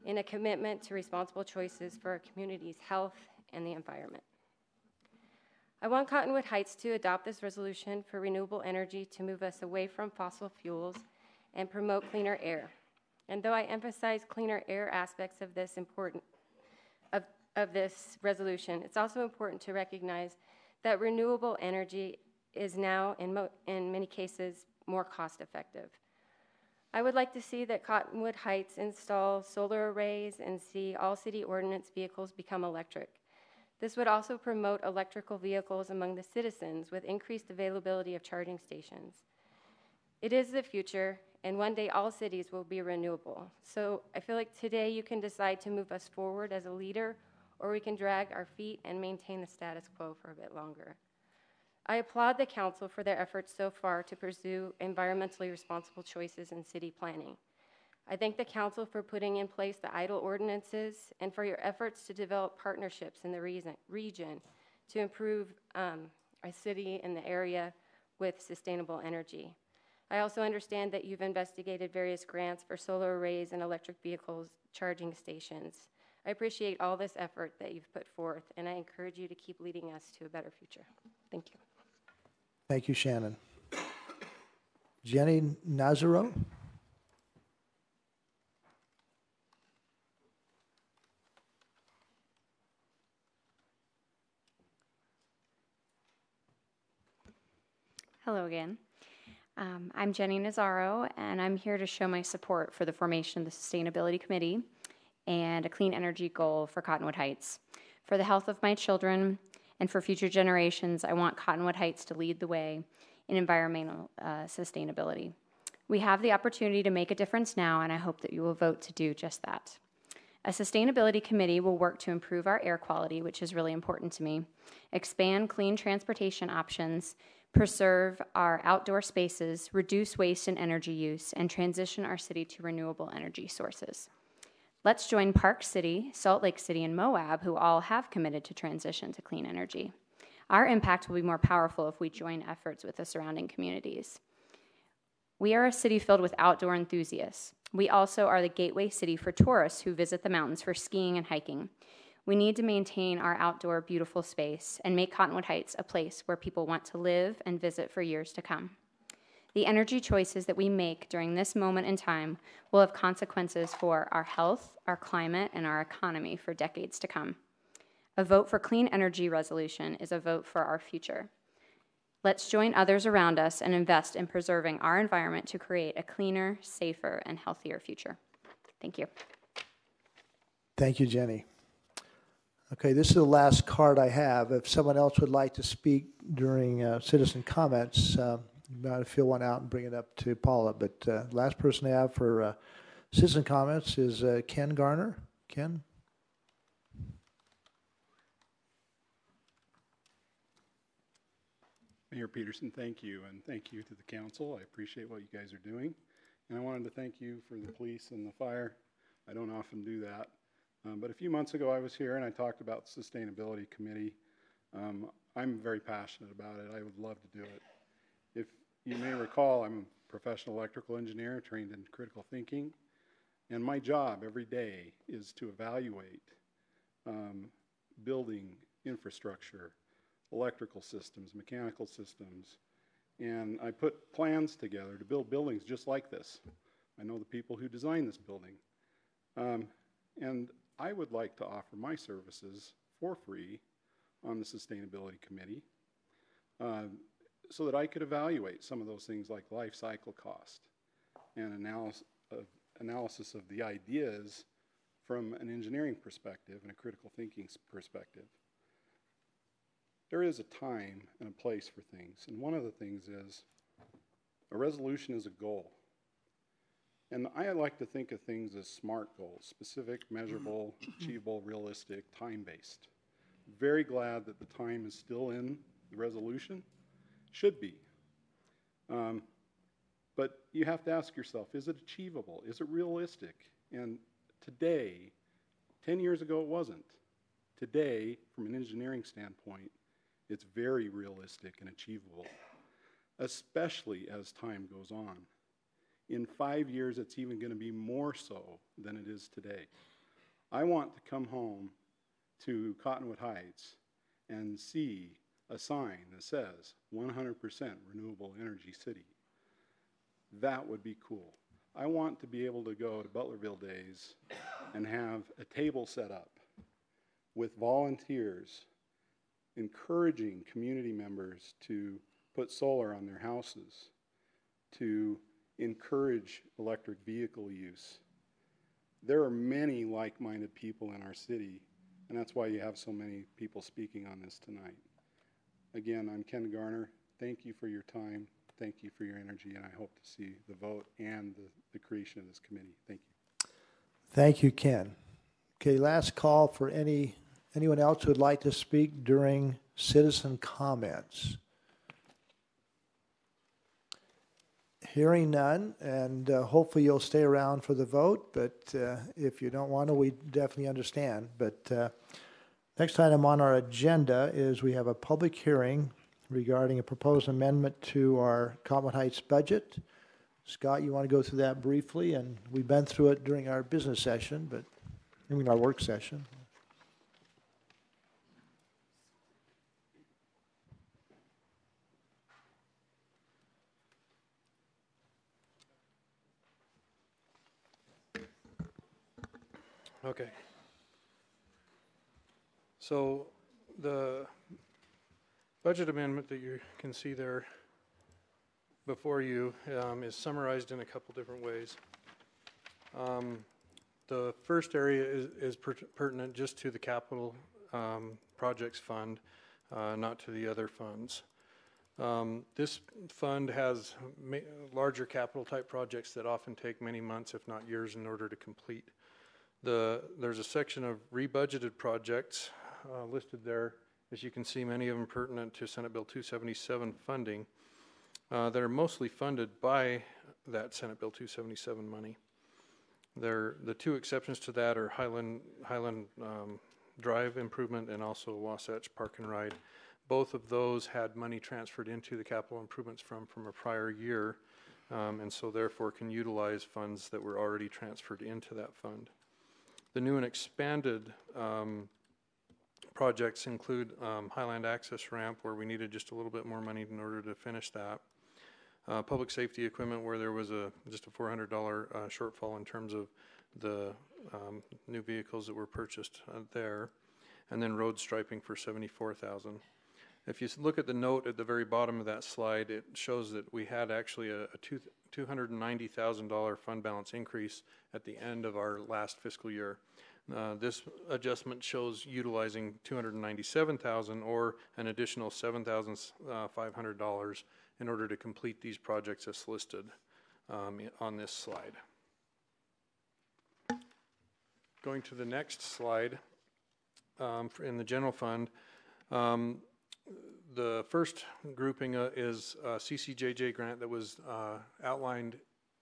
in a commitment to responsible choices for our community's health and the environment. I want Cottonwood Heights to adopt this resolution for renewable energy to move us away from fossil fuels and promote cleaner air. And though I emphasize cleaner air aspects of this this resolution, it's also important to recognize that renewable energy is now, in many cases, more cost-effective. I would like to see that Cottonwood Heights install solar arrays and see all city ordinance vehicles become electric. This would also promote electrical vehicles among the citizens with increased availability of charging stations. It is the future, and one day all cities will be renewable. So I feel like today you can decide to move us forward as a leader, or we can drag our feet and maintain the status quo for a bit longer. I applaud the council for their efforts so far to pursue environmentally responsible choices in city planning. I thank the council for putting in place the idle ordinances and for your efforts to develop partnerships in the region to improve our city and the area with sustainable energy. I also understand that you've investigated various grants for solar arrays and electric vehicles charging stations. I appreciate all this effort that you've put forth, and I encourage you to keep leading us to a better future. Thank you. Thank you, Shannon. Jenny Nazaro? Hello again. I'm Jenny Nazaro, and I'm here to show my support for the formation of the Sustainability Committee and a clean energy goal for Cottonwood Heights. For the health of my children and for future generations, I want Cottonwood Heights to lead the way in environmental sustainability. We have the opportunity to make a difference now, and I hope that you will vote to do just that. A sustainability committee will work to improve our air quality, which is really important to me, expand clean transportation options, preserve our outdoor spaces, reduce waste and energy use, and transition our city to renewable energy sources. Let's join Park City, Salt Lake City, and Moab, who all have committed to transition to clean energy. Our impact will be more powerful if we join efforts with the surrounding communities. We are a city filled with outdoor enthusiasts. We also are the gateway city for tourists who visit the mountains for skiing and hiking. We need to maintain our outdoor beautiful space and make Cottonwood Heights a place where people want to live and visit for years to come. The energy choices that we make during this moment in time will have consequences for our health, our climate, and our economy for decades to come. A vote for clean energy resolution is a vote for our future. Let's join others around us and invest in preserving our environment to create a cleaner, safer, and healthier future. Thank you. Thank you, Jenny. Okay, this is the last card I have. If someone else would like to speak during citizen comments, you might fill one out and bring it up to Paula. But last person I have for citizen comments is Ken Garner. Ken? Mayor Peterson, thank you, and thank you to the council. I appreciate what you guys are doing. And I wanted to thank you for the police and the fire. I don't often do that. But a few months ago I was here and I talked about the Sustainability Committee. I'm very passionate about it. I would love to do it. If you may recall, I'm a professional electrical engineer trained in critical thinking. And my job every day is to evaluate building infrastructure, electrical systems, mechanical systems, and I put plans together to build buildings just like this. I know the people who designed this building. And I would like to offer my services for free on the Sustainability Committee so that I could evaluate some of those things like life cycle cost and analysis of the ideas from an engineering perspective and a critical thinking perspective. There is a time and a place for things, and one of the things is a resolution is a goal. And I like to think of things as SMART goals: specific, measurable, achievable, realistic, time-based. Very glad that the time is still in the resolution. Should be. But you have to ask yourself, is it achievable? Is it realistic? And today, 10 years ago it wasn't. Today, from an engineering standpoint, it's very realistic and achievable, especially as time goes on. In 5 years, it's even going to be more so than it is today. I want to come home to Cottonwood Heights and see a sign that says 100% renewable energy city. That would be cool. I want to be able to go to Butlerville Days and have a table set up with volunteers encouraging community members to put solar on their houses, to encourage electric vehicle use. There are many like-minded people in our city, and that's why you have so many people speaking on this tonight. Again, I'm Ken Garner. Thank you for your time. Thank you for your energy, and I hope to see the vote and the creation of this committee. Thank you. Thank you, Ken. Okay, last call for anyone else who would like to speak during citizen comments. Hearing none, and hopefully you'll stay around for the vote, but if you don't want to, we definitely understand. But next item on our agenda is we have a public hearing regarding a proposed amendment to our Cottonwood Heights budget. Scott, you want to go through that briefly? And we've been through it during our business session, but during our work session. Okay. So the budget amendment that you can see there before you is summarized in a couple different ways. The first area is pertinent just to the capital projects fund, not to the other funds. This fund has larger capital type projects that often take many months, if not years, in order to complete. There's a section of rebudgeted projects listed there. As you can see, many of them pertinent to Senate Bill 277 funding that are mostly funded by that Senate Bill 277 money. The two exceptions to that are Highland Drive improvement and also Wasatch Park and Ride. Both of those had money transferred into the capital improvements from a prior year, and so therefore can utilize funds that were already transferred into that fund. The new and expanded projects include Highland Access Ramp, where we needed just a little bit more money in order to finish that. Public safety equipment, where there was just a $400 shortfall in terms of the new vehicles that were purchased there, and then road striping for $74,000. If you look at the note at the very bottom of that slide, it shows that we had actually a $290,000 fund balance increase at the end of our last fiscal year. This adjustment shows utilizing $297,000 or an additional $7,500 in order to complete these projects as listed on this slide. Going to the next slide, in the general fund, the first grouping is a CCJJ grant that was outlined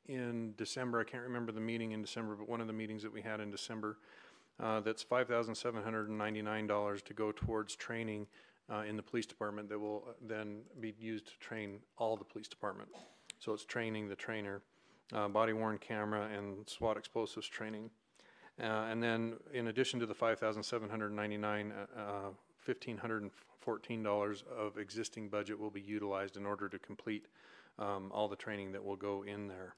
in December. I can't remember the meeting in December, but one of the meetings that we had in December. That's $5,799 to go towards training in the police department that will then be used to train all the police department. So it's training the trainer, body-worn camera, and SWAT explosives training. And then in addition to the $5,799, $1,514 of existing budget will be utilized in order to complete all the training that will go in there.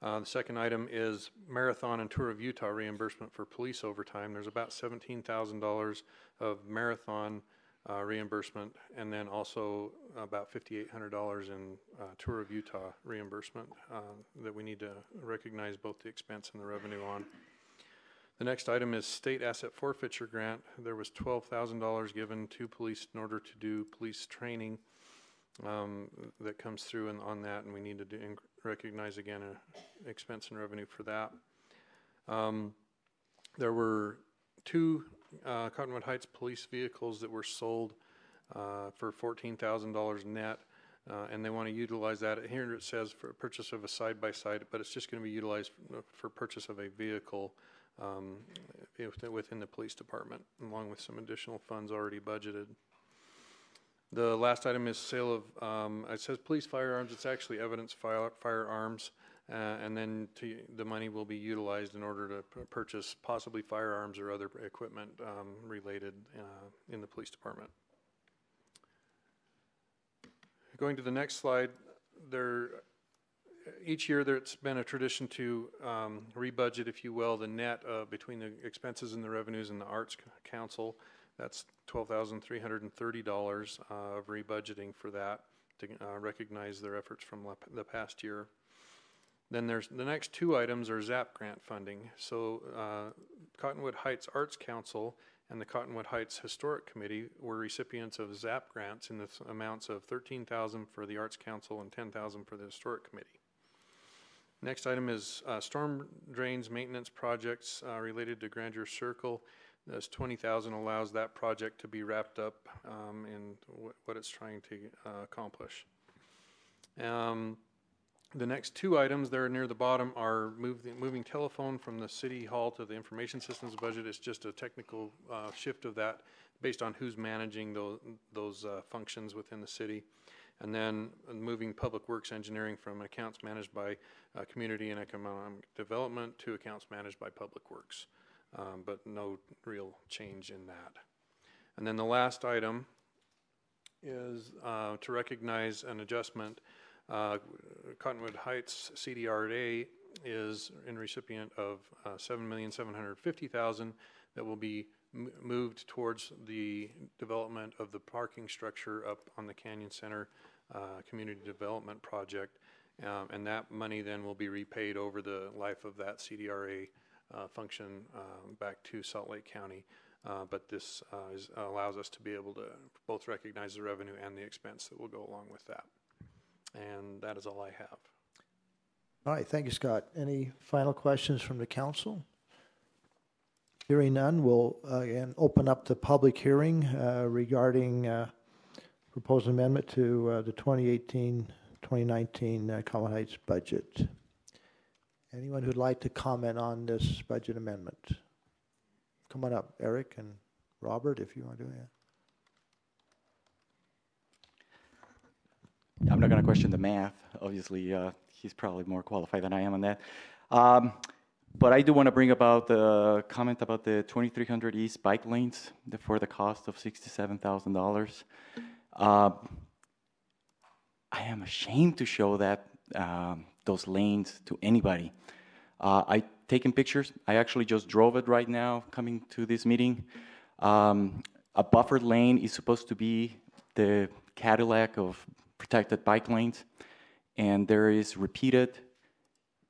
The second item is Marathon and Tour of Utah reimbursement for police overtime. There's about $17,000 of Marathon reimbursement, and then also about $5,800 in Tour of Utah reimbursement that we need to recognize both the expense and the revenue on. The next item is state asset forfeiture grant. There was $12,000 given to police in order to do police training that comes through on that, and we need to recognize again expense and revenue for that. There were two Cottonwood Heights police vehicles that were sold for $14,000 net, and they want to utilize that. Here it says for purchase of a side-by-side, but it's just going to be utilized for purchase of a vehicle within the police department, along with some additional funds already budgeted. The last item is sale of, it says police firearms, it's actually evidence firearms, and then the money will be utilized in order to purchase possibly firearms or other equipment related in the police department. Going to the next slide, each year there's been a tradition to rebudget, if you will, the net between the expenses and the revenues in the Arts Council. That's $12,330 of rebudgeting for that to recognize their efforts from the past year. Then there's the next two items are ZAP grant funding. So Cottonwood Heights Arts Council and the Cottonwood Heights Historic Committee were recipients of ZAP grants in the amounts of $13,000 for the Arts Council and $10,000 for the Historic Committee. Next item is storm drains maintenance projects related to Grandeur Circle. This $20,000 allows that project to be wrapped up in what it's trying to accomplish. The next two items there near the bottom are moving telephone from the city hall to the information systems budget. It's just a technical shift of that based on who's managing those functions within the city. And then moving public works engineering from accounts managed by community and economic development to accounts managed by public works. But no real change in that. And then the last item is to recognize an adjustment. Cottonwood Heights CDRA is in recipient of $7,750,000 that will be moved towards the development of the parking structure up on the Canyon Center community development project. And that money then will be repaid over the life of that CDRA function back to Salt Lake County. but this allows us to be able to both recognize the revenue and the expense that will go along with that. And that is all I have. All right, thank you, Scott. Any final questions from the council? Hearing none, we'll again open up the public hearing regarding proposed amendment to the 2018-2019 Cottonwood Heights budget. Anyone who'd like to comment on this budget amendment? Come on up, Eric and Robert, if you want to do it. I'm not going to question the math. Obviously, he's probably more qualified than I am on that. But I do want to bring about the comment about the 2300 East bike lanes for the cost of $67,000. I am ashamed to show that those lanes to anybody. I've taken pictures. I actually just drove it right now coming to this meeting. A buffered lane is supposed to be the Cadillac of protected bike lanes, and there is repeated,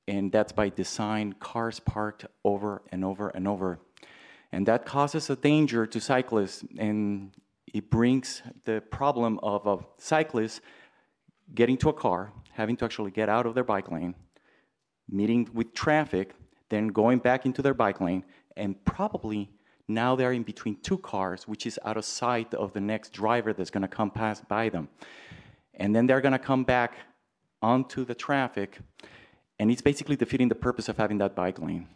and that's by design, cars parked over and over and over. And that causes a danger to cyclists, and it brings the problem of a cyclist getting to a car, having to actually get out of their bike lane, meeting with traffic, then going back into their bike lane, and probably now they're in between two cars, which is out of sight of the next driver that's going to come pass by them. And then they're going to come back onto the traffic, and it's basically defeating the purpose of having that bike lane.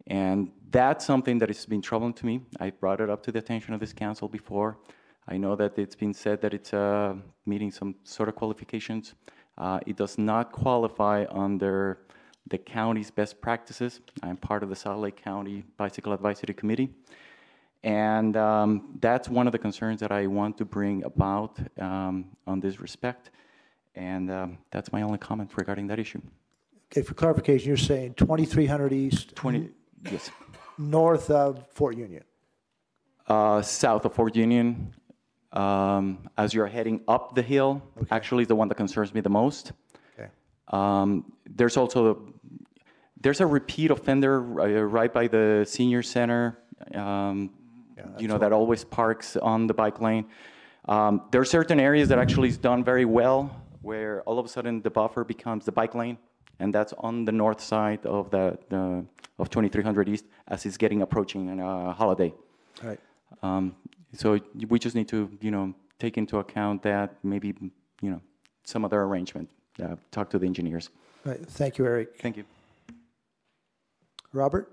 And that's something that has been troubling to me. I brought it up to the attention of this council before. I know that it's been said that it's meeting some sort of qualifications. It does not qualify under the county's best practices. I'm part of the Salt Lake County Bicycle Advisory Committee. And that's one of the concerns that I want to bring about on this respect. And that's my only comment regarding that issue. Okay, for clarification, you're saying 2300 East? 20, yes. North of Fort Union? South of Fort Union. As you're heading up the hill, actually is the one that concerns me the most. Okay. There's a repeat offender right by the senior center, that always parks on the bike lane. There are certain areas that actually is done very well, where all of a sudden the buffer becomes the bike lane, and that's on the north side of of 2300 East as it's getting approaching Holiday. Right. So we just need to, take into account that maybe, some other arrangement. Talk to the engineers. Right. Thank you, Eric. Thank you. Robert?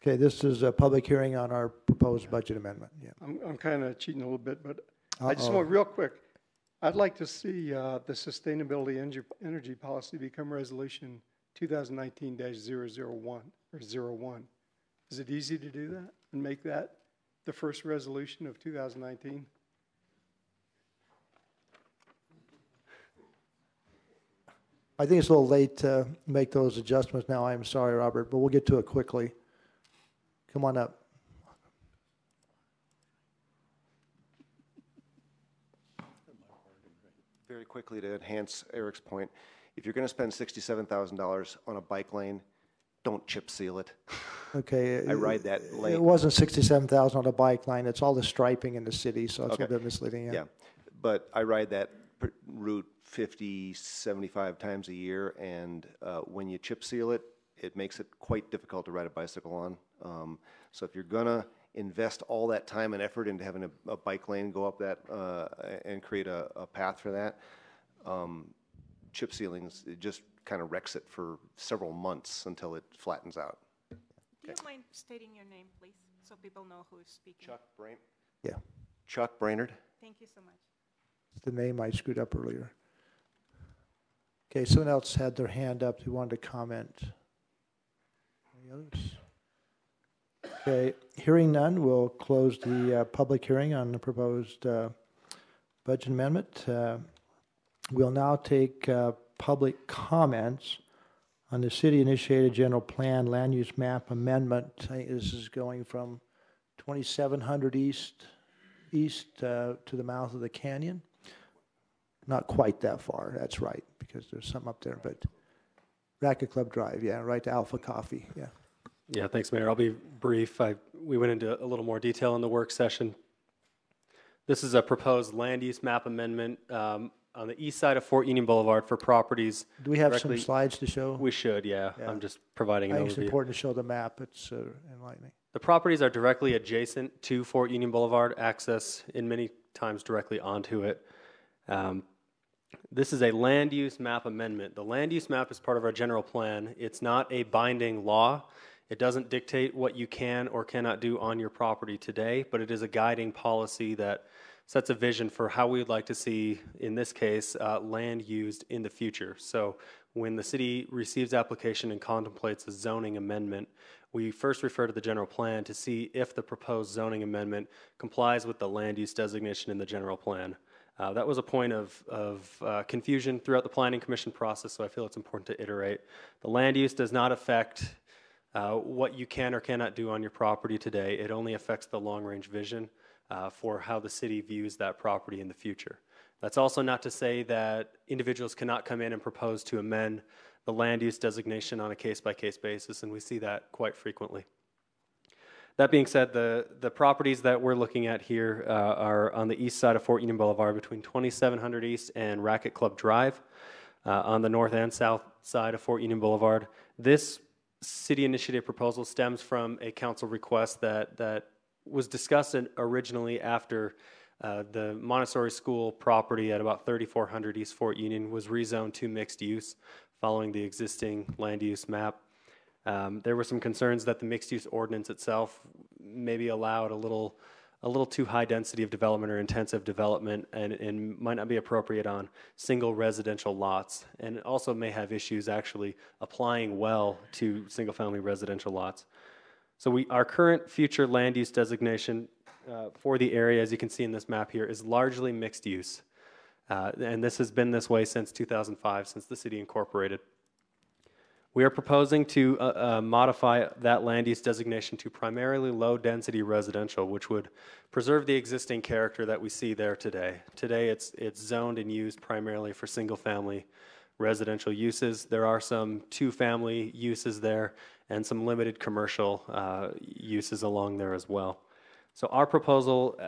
Okay, this is a public hearing on our proposed budget amendment. Yeah. I'm kind of cheating a little bit, but I just want real quick. I'd like to see the Sustainability Energy Policy become Resolution 2019-001 or 01. Is it easy to do that and make that the first resolution of 2019? I think it's a little late to make those adjustments now. I'm sorry, Robert, but we'll get to it quickly. Come on up. Very quickly to enhance Eric's point, if you're going to spend $67,000 on a bike lane, don't chip seal it. Okay. I ride that lane. It wasn't $67,000 on a bike line. It's all the striping in the city, so it's a bit misleading. Yeah, but I ride that route 50, 75 times a year, and when you chip seal it, it makes it quite difficult to ride a bicycle on. So if you're going to invest all that time and effort into having a bike lane go up that and create a path for that, chip sealings, it just kind of wrecks it for several months until it flattens out. Do you mind stating your name, please, so people know who is speaking? Chuck Brainerd. Yeah. Chuck Brainerd. Thank you so much. It's the name I screwed up earlier. Okay, someone else had their hand up who wanted to comment. Any others? Okay, hearing none, we'll close the public hearing on the proposed budget amendment. We'll now take public comments on the city-initiated general plan land use map amendment. I think this is going from 2700 east to the mouth of the canyon. Not quite that far, that's right, because there's some up there, but Racket Club Drive, yeah, right to Alpha Coffee, yeah. Yeah, thanks, Mayor. I'll be brief. We went into a little more detail in the work session. This is a proposed land use map amendment on the east side of Fort Union Boulevard for properties. Do we have some slides to show? We should, yeah. I'm just providing an I think overview. it's important to show the map. It's enlightening. The properties are directly adjacent to Fort Union Boulevard, access in many times directly onto it. This is a land use map amendment. The land use map is part of our general plan. It's not a binding law. It doesn't dictate what you can or cannot do on your property today, but it is a guiding policy that sets a vision for how we would like to see, in this case, land used in the future. So when the city receives application and contemplates a zoning amendment, we first refer to the general plan to see if the proposed zoning amendment complies with the land use designation in the general plan. That was a point of confusion throughout the Planning Commission process, so I feel it's important to iterate. The land use does not affect what you can or cannot do on your property today. It only affects the long-range vision for how the city views that property in the future. That's also not to say that individuals cannot come in and propose to amend the land use designation on a case-by-case basis, and we see that quite frequently. That being said, the properties that we're looking at here are on the east side of Fort Union Boulevard between 2700 East and Racket Club Drive, on the north and south side of Fort Union Boulevard. This city initiative proposal stems from a council request that was discussed originally after the Montessori School property at about 3400 East Fort Union was rezoned to mixed use following the existing land use map. There were some concerns that the mixed use ordinance itself maybe allowed a little too high density of development or intensive development and might not be appropriate on single residential lots, and it also may have issues actually applying well to single family residential lots. So our current future land use designation for the area, as you can see in this map here, is largely mixed use. And this has been this way since 2005, since the city incorporated. We are proposing to modify that land use designation to primarily low-density residential, which would preserve the existing character that we see there today. Today, it's zoned and used primarily for single-family residential uses. There are some two-family uses there and some limited commercial uses along there as well. So our proposal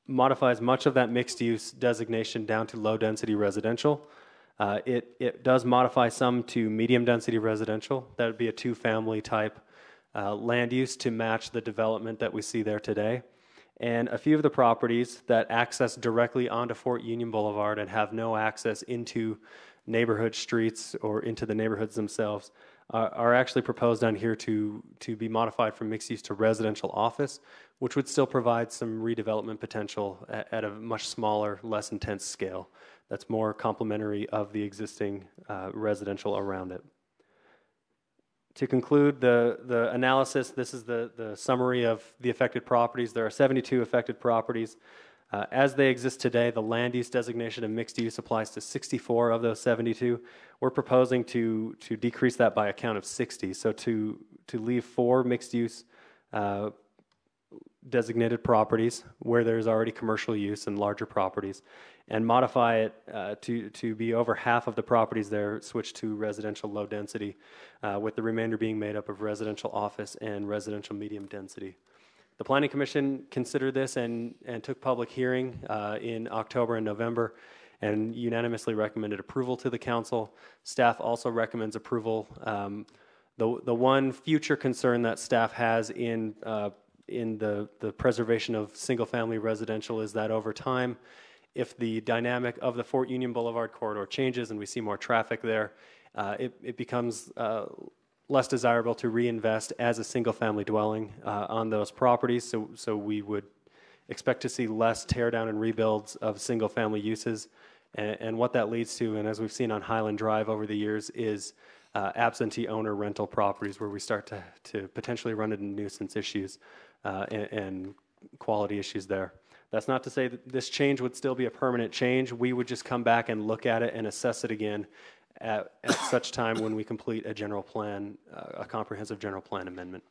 modifies much of that mixed-use designation down to low-density residential. It does modify some to medium-density residential. That would be a two-family type land use to match the development that we see there today. And a few of the properties that access directly onto Fort Union Boulevard and have no access into neighborhood streets or into the neighborhoods themselves are actually proposed on here to be modified from mixed use to residential office, which would still provide some redevelopment potential at a much smaller, less intense scale that's more complementary of the existing residential around it. To conclude the analysis, this is the summary of the affected properties. There are 72 affected properties. As they exist today, the land use designation of mixed use applies to 64 of those 72. We're proposing to decrease that by a count of 60. So to leave 4 mixed use designated properties where there's already commercial use and larger properties, and modify it to be over half of the properties there switched to residential low density, with the remainder being made up of residential office and residential medium density. The Planning Commission considered this and took public hearing in October and November and unanimously recommended approval to the council. Staff also recommends approval. The one future concern that staff has in the preservation of single-family residential is that over time, if the dynamic of the Fort Union Boulevard corridor changes and we see more traffic there, it becomes less desirable to reinvest as a single-family dwelling on those properties. So we would expect to see less tear down and rebuilds of single-family uses. And what that leads to, and as we've seen on Highland Drive over the years, is absentee owner rental properties where we start to potentially run into nuisance issues and quality issues there. That's not to say that this change would still be a permanent change. We would just come back and look at it and assess it again at such time when we complete a general plan, a comprehensive general plan amendment.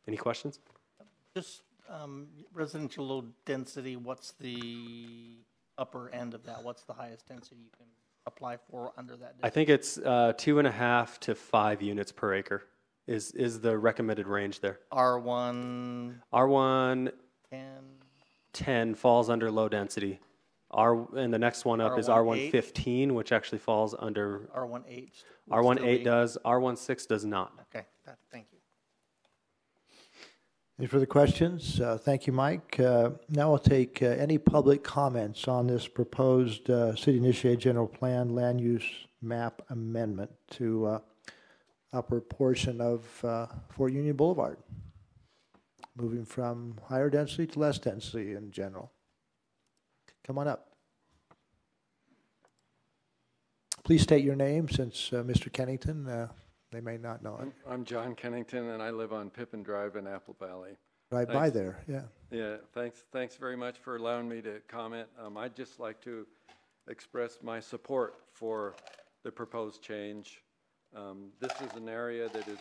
Any questions? Just residential low density, what's the upper end of that? What's the highest density you can apply for under that? I think it's 2.5 to 5 units per acre. is the recommended range there. R1 R1 10, 10 falls under low density. And the next one up is R1 R1 15, which actually falls under R1 8. R1 8 does, R1 6 does not. Okay, thank you. Any further questions? Thank you, Mike. Now we'll take any public comments on this proposed city-initiated general plan land use map amendment to upper portion of Fort Union Boulevard, moving from higher density to less density in general. Come on up. Please state your name, since Mr. Kennington, they may not know it. I'm John Kennington, and I live on Pippin Drive in Apple Valley. Right by there, yeah. Yeah, thanks very much for allowing me to comment. I'd just like to express my support for the proposed change. This is an area that is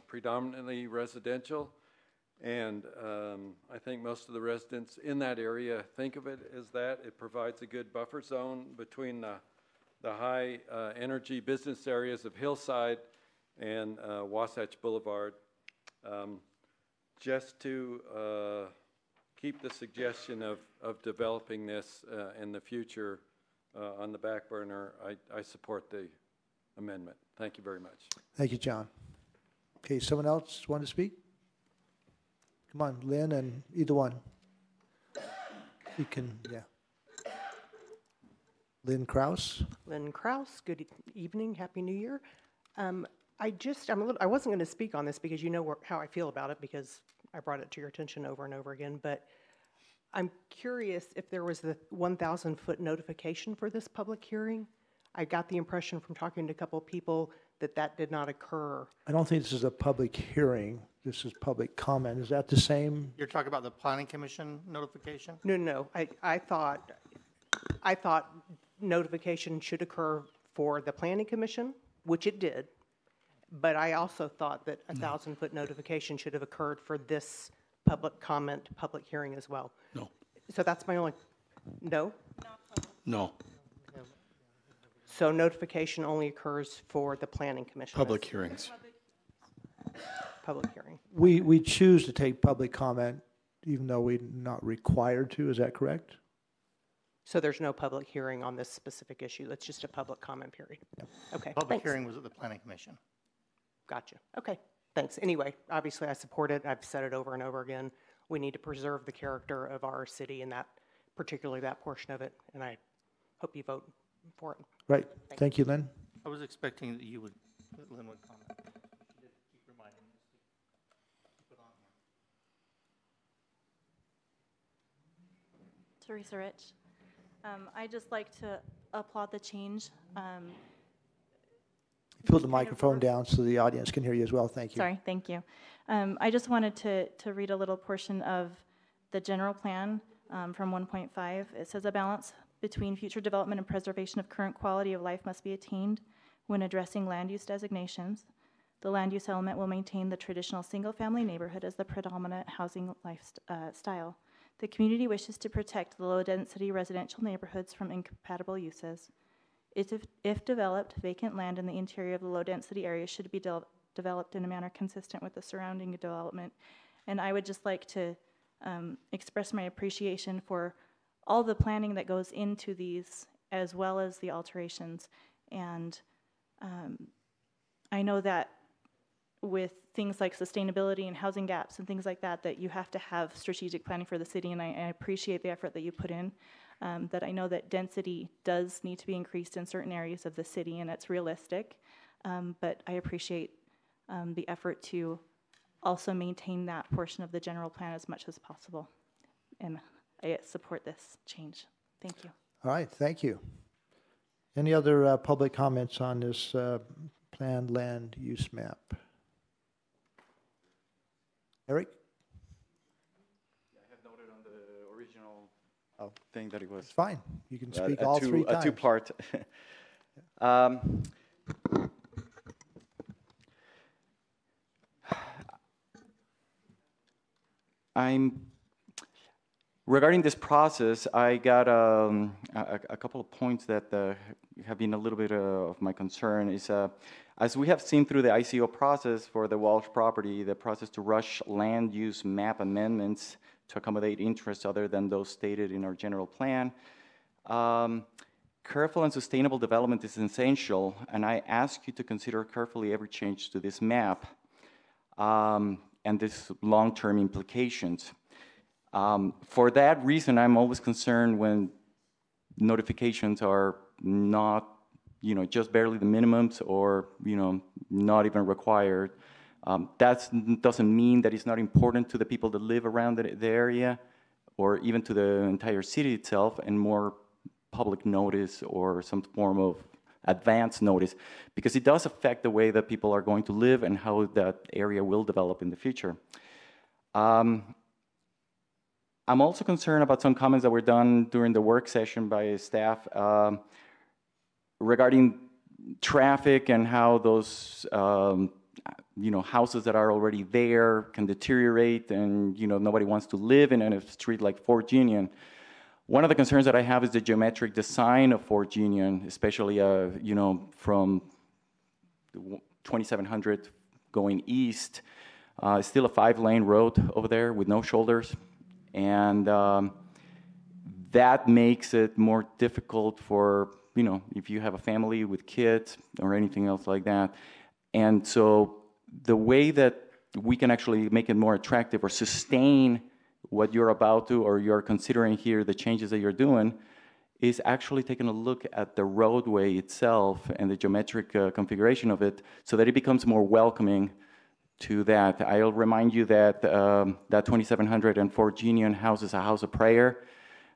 predominantly residential, and I think most of the residents in that area think of it as that. It provides a good buffer zone between the high energy business areas of Hillside and Wasatch Boulevard. Just to keep the suggestion of developing this in the future on the back burner, I support the amendment. Thank you very much. Thank you, John. Okay, someone else want to speak? Come on, Lynn, and either one. You can, yeah. Lynn Kraus. Lynn Kraus, good evening, Happy New Year. I wasn't going to speak on this because you know how I feel about it, because I brought it to your attention over and over again, but I'm curious if there was the 1,000-foot notification for this public hearing. I got the impression from talking to a couple of people that did not occur. I don't think this is a public hearing. This is public comment. Is that the same? You're talking about the Planning Commission notification? No. I thought notification should occur for the Planning Commission, which it did. But I also thought that a 1,000-foot notification should have occurred for this public comment, public hearing as well. No. So that's my only, no? No. So notification only occurs for the Planning Commission? Public hearings. Public hearing. We choose to take public comment even though we're not required to, is that correct? So there's no public hearing on this specific issue, it's just a public comment period? Yep. Okay, Public thanks. hearing was at the Planning Commission. Gotcha. Okay, thanks. Anyway, obviously I support it. I've said it over and over again. We need to preserve the character of our city and that, particularly that portion of it, and I hope you vote for it. Right. Thank you, Lynn. I was expecting that Lynn would comment. She did keep reminding me to keep it on here. Teresa Rich. I'd just like to applaud the change. Fill the microphone down so the audience can hear you as well. Thank you. Sorry, thank you. I just wanted to read a little portion of the general plan from 1.5. It says a balance between future development and preservation of current quality of life must be attained when addressing land use designations. The land use element will maintain the traditional single-family neighborhood as the predominant housing lifestyle. The community wishes to protect the low-density residential neighborhoods from incompatible uses. If developed, vacant land in the interior of the low-density area should be developed in a manner consistent with the surrounding development. And I would just like to express my appreciation for all the planning that goes into these, as well as the alterations. And I know that with things like sustainability and housing gaps and things like that, that you have to have strategic planning for the city, and I appreciate the effort that you put in. That I know that density does need to be increased in certain areas of the city, and it's realistic, but I appreciate the effort to also maintain that portion of the general plan as much as possible, and I support this change. Thank you. All right, thank you. Any other public comments on this planned land use map? Eric? Thing that it was. It's fine. You can speak all three times. A two-part. Regarding this process, I got a couple of points that have been a little bit of my concern. Is as we have seen through the ICO process for the Walsh property, the process to rush land use map amendments to accommodate interests other than those stated in our general plan. Careful and sustainable development is essential, and I ask you to consider carefully every change to this map and its long-term implications. For that reason, I'm always concerned when notifications are not, just barely the minimums or, not even required. That doesn't mean that it's not important to the people that live around the area or even to the entire city itself, and more public notice or some form of advance notice, because it does affect the way that people are going to live and how that area will develop in the future. I'm also concerned about some comments that were done during the work session by staff regarding traffic and how those houses that are already there can deteriorate, and nobody wants to live in a street like Fort Union. One of the concerns that I have is the geometric design of Fort Union, especially from 2700 going east. It's still a 5-lane road over there with no shoulders. And that makes it more difficult for, if you have a family with kids or anything else like that. And so the way that we can actually make it more attractive or sustain what you're about to, or you're considering here, the changes that you're doing, is actually taking a look at the roadway itself and the geometric configuration of it so that it becomes more welcoming to that. I'll remind you that that 2700 and Fort Union houses a house of prayer,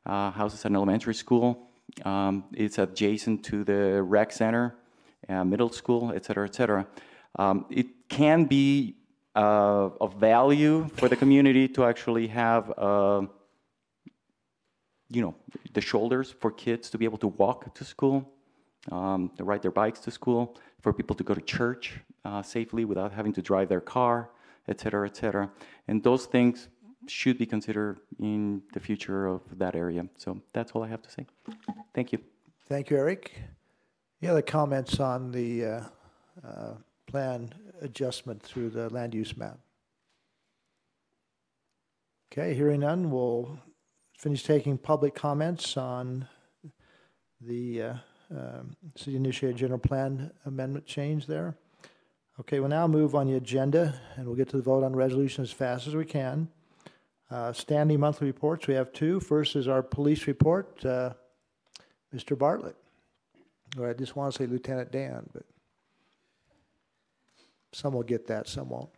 houses an elementary school. It's adjacent to the rec center, middle school, et cetera, et cetera. It can be of value for the community to actually have, the shoulders for kids to be able to walk to school, to ride their bikes to school, for people to go to church safely without having to drive their car, et cetera, et cetera. And those things should be considered in the future of that area. So that's all I have to say. Thank you. Thank you, Eric. Any other comments on the plan adjustment through the land use map? Okay, hearing none, we'll finish taking public comments on the city-initiated general plan amendment change there. Okay, we'll now move on the agenda, and we'll get to the vote on the resolution as fast as we can. Standing monthly reports, we have two. First is our police report. Mr. Bartlett. Or I just want to say Lieutenant Dan, but some will get that, some won't.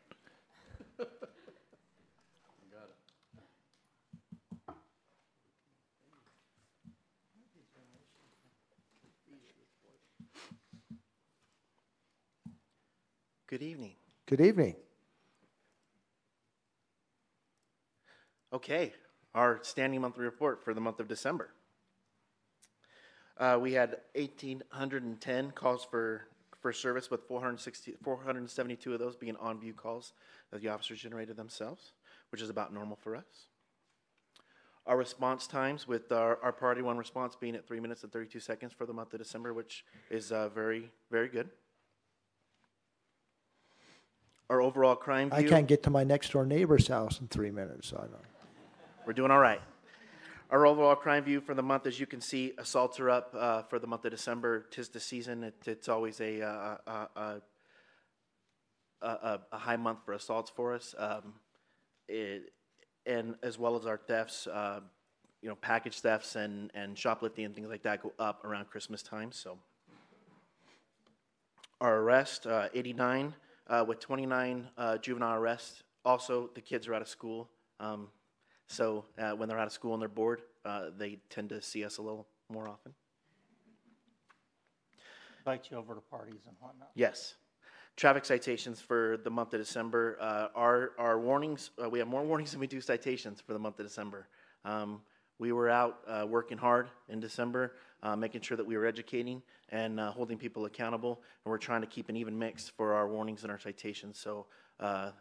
Good evening. Good evening. Okay, our standing monthly report for the month of December. We had 1,810 calls for service, with 472 of those being on-view calls that the officers generated themselves, which is about normal for us. Our response times, with our priority one response being at 3 minutes and 32 seconds for the month of December, which is very, very good. Our overall crime view. I can't get to my next door neighbor's house in 3 minutes, so I don't. We're doing all right. Our overall crime view for the month, as you can see, assaults are up for the month of December. 'Tis the season. It's always a high month for assaults for us, and as well as our thefts, package thefts and shoplifting and things like that go up around Christmas time. So our arrest, 89. With 29 juvenile arrests. Also, the kids are out of school. So when they're out of school and they're bored, they tend to see us a little more often. Invite you over to parties and whatnot. Yes. Traffic citations for the month of December. Our warnings, we have more warnings than we do citations for the month of December. We were out working hard in December, making sure that we were educating and holding people accountable, and we're trying to keep an even mix for our warnings and our citations. So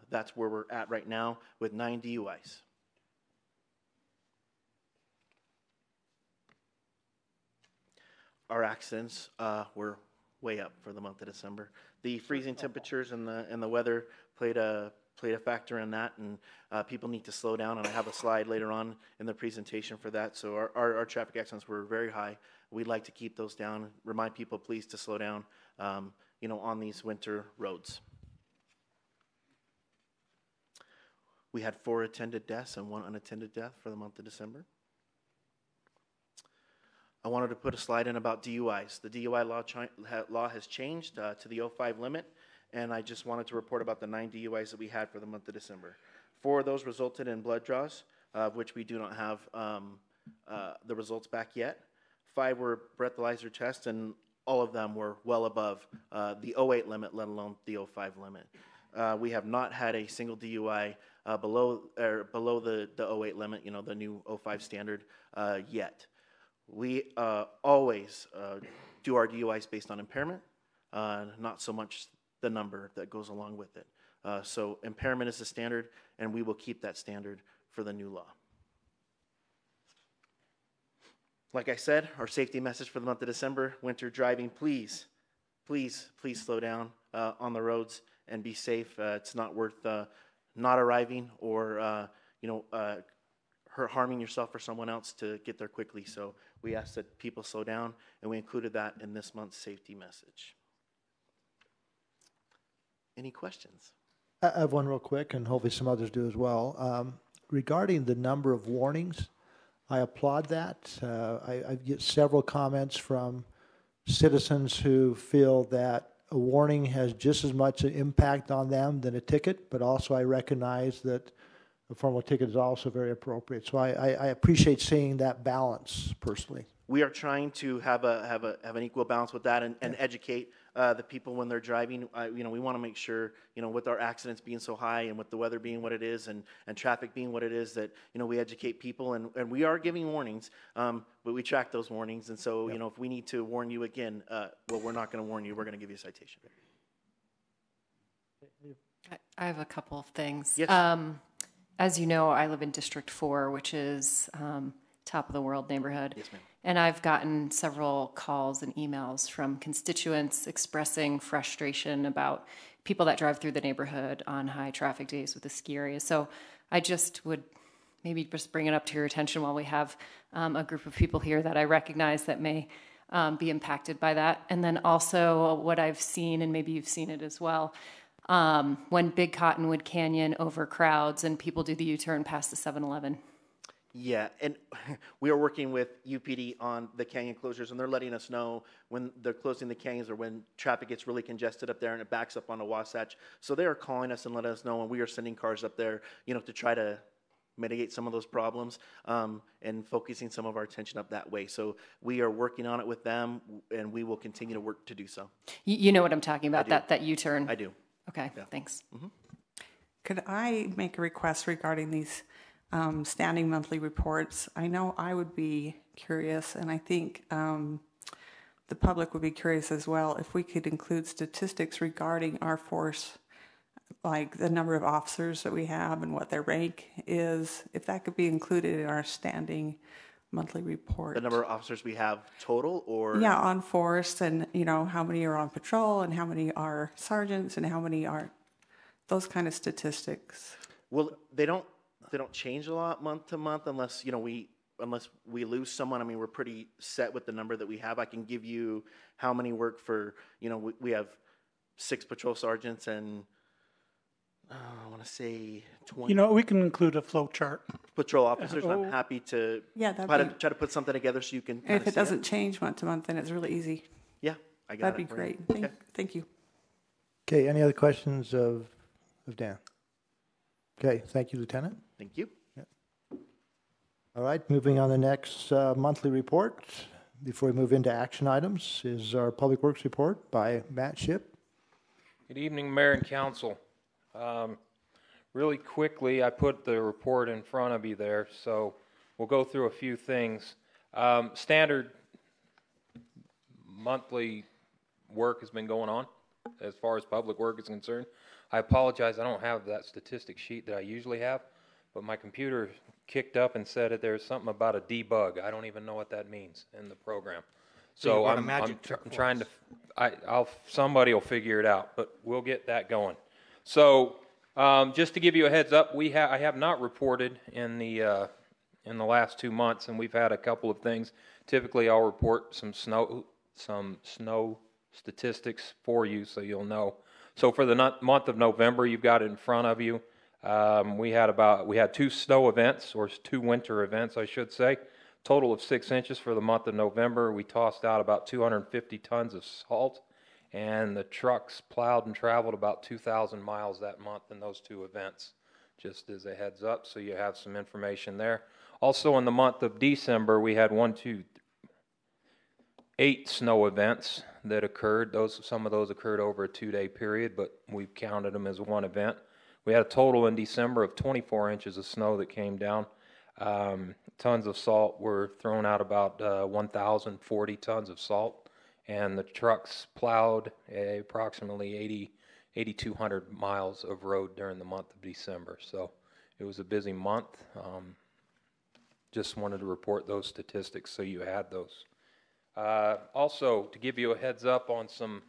that's where we're at right now with 9 DUIs. our accidents were way up for the month of December. The freezing temperatures and the weather played a factor in that, and people need to slow down, and I have a slide later on in the presentation for that. So our traffic accidents were very high. We'd like to keep those down, remind people please to slow down, on these winter roads. We had 4 attended deaths and 1 unattended death for the month of December. I wanted to put a slide in about DUIs. The DUI law has changed to the 0.5 limit, and I just wanted to report about the 9 DUIs that we had for the month of December. 4 of those resulted in blood draws, of which we do not have the results back yet. 5 were breathalyzer tests, and all of them were well above the 0.8 limit, let alone the 0.5 limit. We have not had a single DUI below the 0.8 limit, the new 0.5 standard yet. We always do our DUIs based on impairment, not so much the number that goes along with it. So impairment is the standard, and we will keep that standard for the new law. Like I said, our safety message for the month of December: winter driving, please slow down on the roads and be safe. It's not worth not arriving or harming yourself or someone else to get there quickly. So we ask that people slow down, and we included that in this month's safety message. Any questions? I have one real quick, and hopefully some others do as well. Regarding the number of warnings, I applaud that. I get several comments from citizens who feel that a warning has just as much an impact on them than a ticket, but also I recognize that a formal ticket is also very appropriate. So I appreciate seeing that balance personally. We are trying to have an equal balance with that and educate the people when they're driving. We want to make sure, with our accidents being so high and with the weather being what it is and traffic being what it is, that, we educate people, and we are giving warnings, but we track those warnings. And so, if we need to warn you again, we're not going to warn you. We're going to give you a citation. I have a couple of things. Yes. As you know, I live in District 4, which is top of the world neighborhood. Yes, ma'am. And I've gotten several calls and emails from constituents expressing frustration about people that drive through the neighborhood on high traffic days with the ski area. So I just would maybe just bring it up to your attention while we have a group of people here that I recognize that may be impacted by that. And then also what I've seen, and maybe you've seen it as well, when Big Cottonwood Canyon overcrowds and people do the U-turn past the 7-Eleven. Yeah, and we are working with UPD on the canyon closures, and they're letting us know when they're closing the canyons or when traffic gets really congested up there and it backs up on the Wasatch. So they are calling us and letting us know, and we are sending cars up there, to try to mitigate some of those problems and focusing some of our attention up that way. So we are working on it with them, and we will continue to work to do so. You know what I'm talking about, that U-turn? I do. Okay, yeah. Thanks. Mm-hmm. Could I make a request regarding these standing monthly reports? I know I would be curious, and I think the public would be curious as well, if we could include statistics regarding our force, like the number of officers that we have and what their rank is, if that could be included in our standing monthly report. The number of officers we have total, or? Yeah, on force, and how many are on patrol and how many are sergeants and how many are, those kind of statistics. Well, they don't change a lot month to month unless we lose someone. I mean, we're pretty set with the number that we have. I can give you how many work for, we have 6 patrol sergeants and I want to say 20. We can include a flow chart. Patrol officers. I'm happy to try to put something together so you can. If it doesn't change month to month, then it's really easy. Yeah, I got it. That'd be great. Thank you. Okay, any other questions of Dan? Okay, thank you, Lieutenant. Thank you. Yeah. All right, moving on to the next monthly report. Before we move into action items, is our Public Works report by Matt Shipp. Good evening, Mayor and Council. Really quickly, I put the report in front of you there, so we'll go through a few things. Standard monthly work has been going on as far as public work is concerned. I apologize, I don't have that statistic sheet that I usually have, but my computer kicked up and said that there's something about a debug. I don't even know what that means in the program. So got a I'm magic trick for trying us. to, somebody will figure it out, but we'll get that going. So just to give you a heads up, I have not reported in the last 2 months, and we've had a couple of things. Typically, I'll report some snow statistics for you, so you'll know. So for the month of November, you've got it in front of you. We had 2 snow events, or 2 winter events, I should say. Total of 6 inches for the month of November. We tossed out about 250 tons of salt, and the trucks plowed and traveled about 2,000 miles that month in those 2 events, just as a heads up, so you have some information there. Also in the month of December, we had 8 snow events that occurred. Some of those occurred over a 2-day period, but we counted them as one event. We had a total in December of 24 inches of snow that came down. Tons of salt were thrown out, about 1,040 tons of salt, and the trucks plowed approximately 8,200 miles of road during the month of December. So it was a busy month. Just wanted to report those statistics so you had those. Also, to give you a heads up on some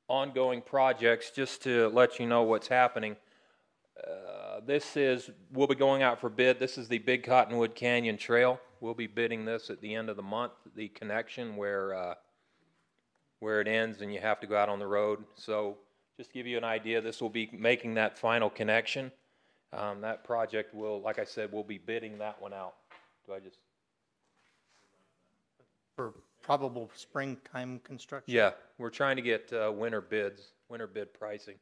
ongoing projects, just to let you know what's happening. We'll be going out for bid. This is the Big Cottonwood Canyon Trail. We'll be bidding this at the end of the month, the connection where it ends and you have to go out on the road. So just to give you an idea, this will be making that final connection. That project will, like I said, we'll be bidding that one out. For probable springtime construction? Yeah, we're trying to get winter bid pricing,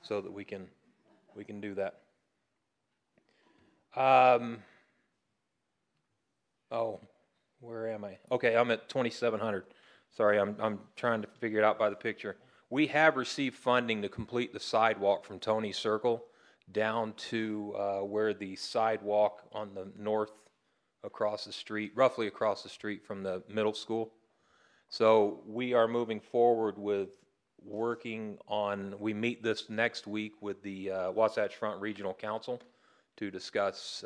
so that we can do that. Where am I? Okay, I'm at 2,700. Sorry, I'm trying to figure it out by the picture. We have received funding to complete the sidewalk from Tony Circle down to where the sidewalk on the north across the street, roughly across the street from the middle school. So we are moving forward with working on, we meet this next week with the Wasatch Front Regional Council to discuss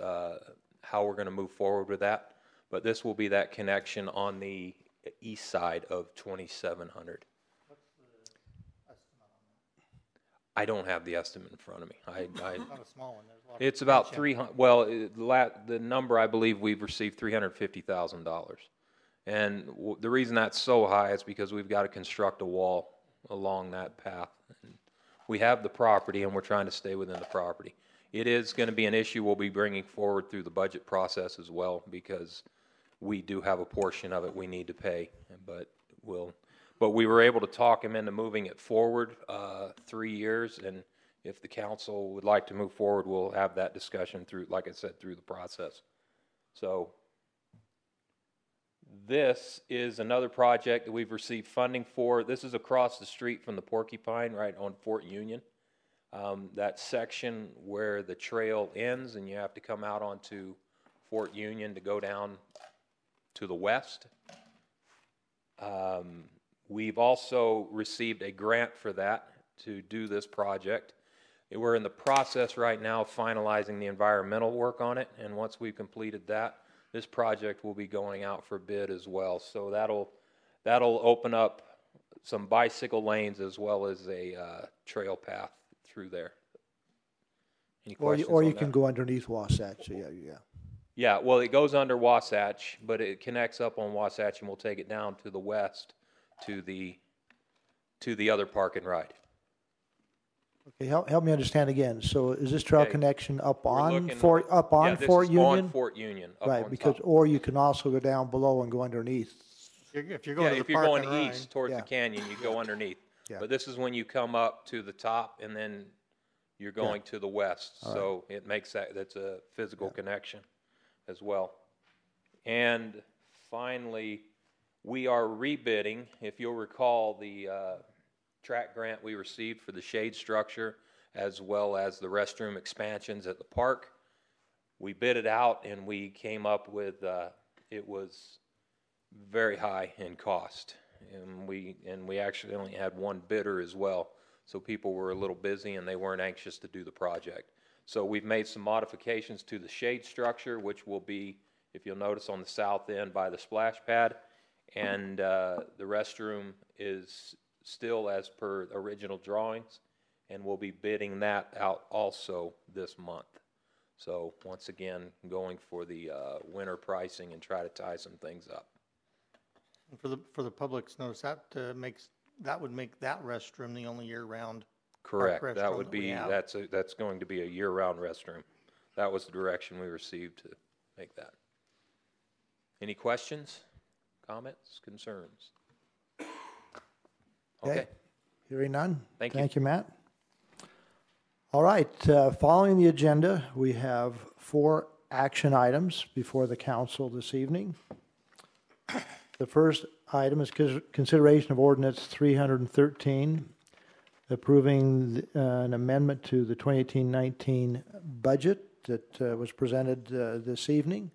how we're going to move forward with that. But this will be that connection on the east side of 2,700. What's the estimate on that? I don't have the estimate in front of me. It's not a small one. There's a lot of It's about potential. 300. Well, the number I believe we've received $350,000, and the reason that's so high is because we've got to construct a wall along that path. And we have the property, and we're trying to stay within the property. It is going to be an issue we'll be bringing forward through the budget process as well, because we do have a portion of it we need to pay, but we were able to talk him into moving it forward 3 years, and if the council would like to move forward, we'll have that discussion through, like I said, through the process. So this is another project that we've received funding for. This is across the street from the Porcupine, right on Fort Union. That section where the trail ends and you have to come out onto Fort Union to go down to the west. We've also received a grant for that to do this project. We're in the process right now of finalizing the environmental work on it, and once we've completed that, this project will be going out for bid as well. So that'll open up some bicycle lanes as well as a trail path through there. Any questions Or you on can that? go underneath Wasatch. So yeah. Yeah, well, it goes under Wasatch, but it connects up on Wasatch, and we'll take it down to the west to the other park and ride. Okay, help me understand again. So is this trail Okay. connection up We're on looking- Fort yeah, this Fort is Union? on Fort Union, up right, on because top. or you can also go down below and go underneath. If you're going to the if you're park going and ride, east towards the canyon, you go underneath. Yeah. But this is when you come up to the top, and then you're going to the west. All So it makes that's a physical connection as well. And finally, we are rebidding. If you'll recall, the track grant we received for the shade structure as well as the restroom expansions at the park, we bid it out, and we came up with it was very high in cost, and we actually only had one bidder as well, so people were a little busy and they weren't anxious to do the project. So we've made some modifications to the shade structure, which will be if you'll notice on the south end by the splash pad, and the restroom is still as per original drawings, and we'll be bidding that out also this month. So once again, going for the winter pricing and try to tie some things up. And for the public's notice, that would make that restroom the only year-round. Correct. Park That restroom would we be have. that's going to be a year-round restroom. That was the direction we received to make that. Any questions, comments, concerns? Okay. Hearing none. Thank you. Thank you, Matt. All right, following the agenda, we have 4 action items before the council this evening. The first item is consideration of ordinance 313, approving an amendment to the 2018-19 budget that was presented this evening.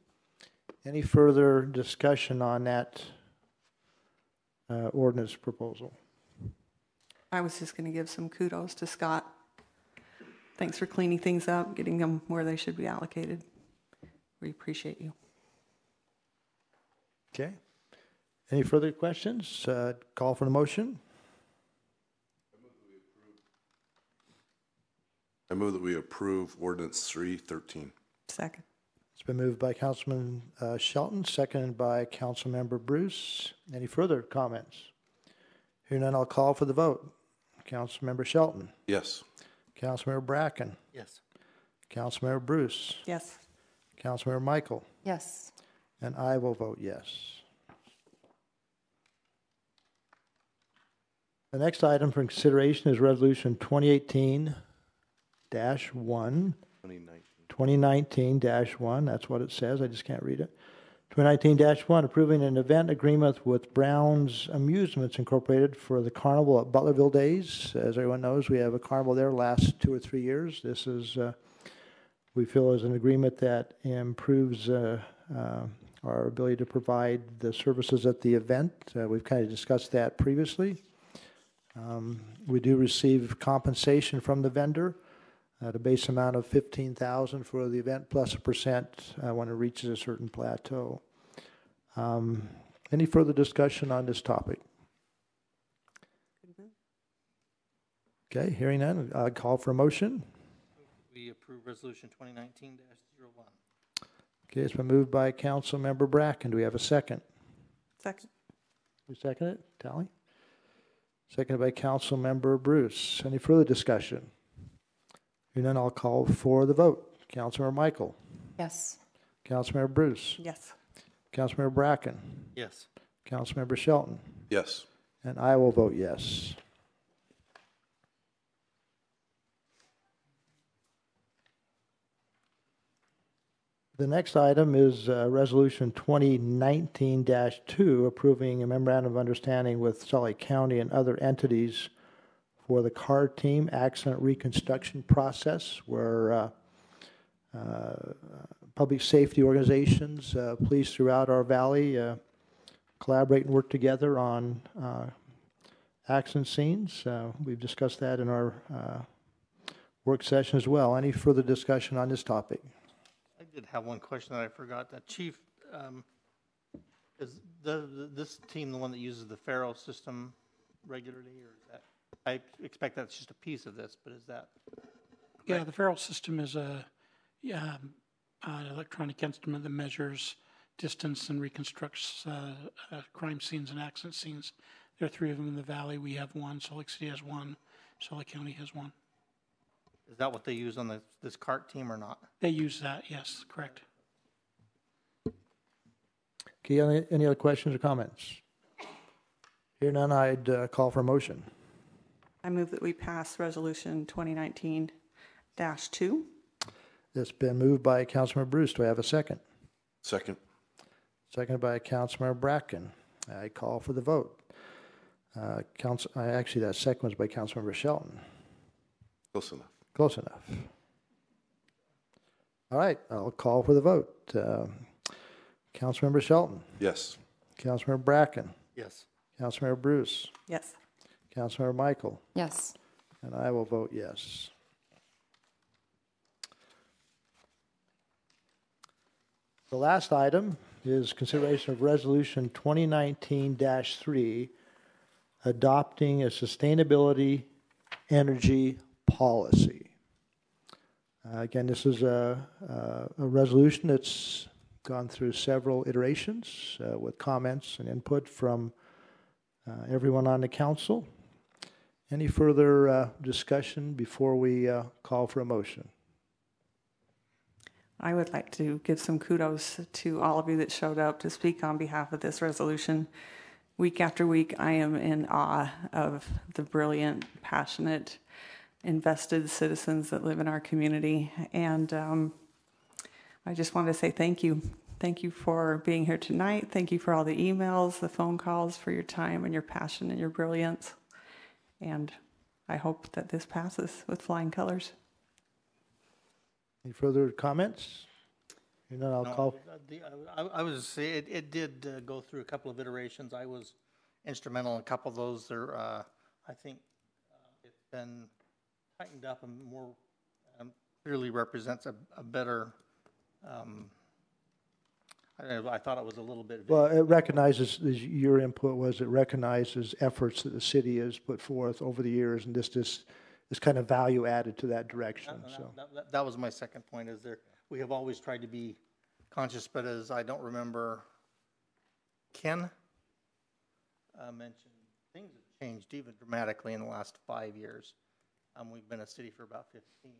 Any further discussion on that ordinance proposal? I was just going to give some kudos to Scott. Thanks for cleaning things up, getting them where they should be allocated. We appreciate you. Okay. Any further questions? Call for the motion. I move that we approve ordinance 313. Second. It's been moved by Councilman Shelton, seconded by Councilmember Bruce. Any further comments? Hearing none, I'll call for the vote. Councilmember Shelton. Yes. Councilmember Bracken. Yes. Councilmember Bruce. Yes. Councilmember Michael. Yes. And I will vote yes. The next item for consideration is Resolution 2018-1. 2019-1, that's what it says. I just can't read it. 2019-1, approving an event agreement with Brown's Amusements Incorporated for the carnival at Butlerville Days. As everyone knows, we have a carnival there last 2 or 3 years. This is, we feel, is an agreement that improves our ability to provide the services at the event. We've kind of discussed that previously. We do receive compensation from the vendor at a base amount of $15,000 for the event plus 1% when it reaches a certain plateau. Any further discussion on this topic? Okay, hearing none, I'll call for a motion. We approve resolution 2019-01. Okay, it's been moved by Councilmember Bracken. Do we have a second? Second. We second it? Tally? Seconded by Councilmember Bruce. Any further discussion? And then I'll call for the vote. Councilmember Michael. Yes. Councilmember Bruce. Yes. Councilmember Bracken. Yes. Councilmember Shelton. Yes. And I will vote yes. The next item is Resolution 2019-2, approving a memorandum of understanding with Salt Lake County and other entities for the CAR team accident reconstruction process, where public safety organizations, police throughout our valley collaborate and work together on accident scenes. We've discussed that in our work session as well. Any further discussion on this topic? I did have one question that I forgot. Chief, is this team the one that uses the Faro system regularly, or is that? I expect that's just a piece of this, but is that? Yeah, the Faro system is an electronic instrument that measures distance and reconstructs crime scenes and accident scenes. There are 3 of them in the valley. We have one. Salt Lake City has one. Salt Lake County has one. Is that what they use on this CART team or not? They use that, yes, correct. Okay, any other questions or comments? Here none, I'd call for a motion. I move that we pass Resolution 2019-2. It's been moved by Councilmember Bruce. Do I have a second? Second. Seconded by Councilmember Bracken. I call for the vote. Actually, that second was by Councilmember Shelton. Close enough. Close enough. All right, I'll call for the vote. Councilmember Shelton. Yes. Councilmember Bracken. Yes. Councilmember Bruce. Yes. Councilmember Michael. Yes. And I will vote yes. The last item is consideration of Resolution 2019-3, adopting a sustainability energy policy. Again, this is a resolution that's gone through several iterations with comments and input from everyone on the council. Any further discussion before we call for a motion? I would like to give some kudos to all of you that showed up to speak on behalf of this resolution. Week after week, I am in awe of the brilliant, passionate, invested citizens that live in our community. And I just want to say thank you. Thank you for being here tonight. Thank you for all the emails, the phone calls, for your time and your passion and your brilliance. And I hope that this passes with flying colors. Any further comments? You know, I'll call. I was, it did go through a couple of iterations. I was instrumental in a couple of those. There, I think it's been tightened up and more clearly represents a better. I thought it was a little bit. Well, it recognizes, your input was, it recognizes efforts that the city has put forth over the years, and this is kind of value added to that direction. That was my second point. Is there? We have always tried to be conscious, but as I don't remember, Ken mentioned, things have changed even dramatically in the last 5 years. We've been a city for about 15.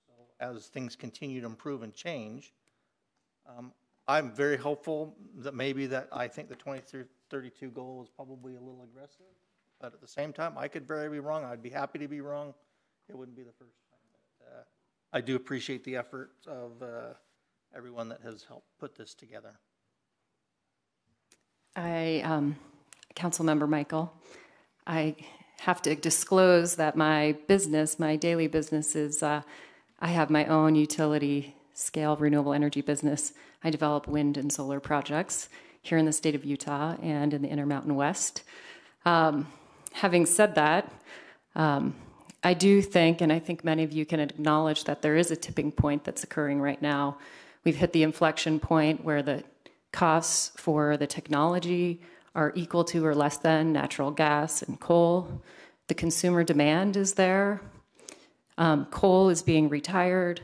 So as things continue to improve and change, I'm very hopeful that maybe that I think the 2032 goal is probably a little aggressive, but at the same time, I could very be wrong. I'd be happy to be wrong. It wouldn't be the first time. But, I do appreciate the effort of everyone that has helped put this together. Councilmember Michael, I have to disclose that my business, my daily business is, I have my own utility scale renewable energy business. I develop wind and solar projects here in the state of Utah and in the Intermountain West. Having said that, I do think, and I think many of you can acknowledge, that there is a tipping point that's occurring right now. We've hit the inflection point where the costs for the technology are equal to or less than natural gas and coal. The consumer demand is there. Coal is being retired.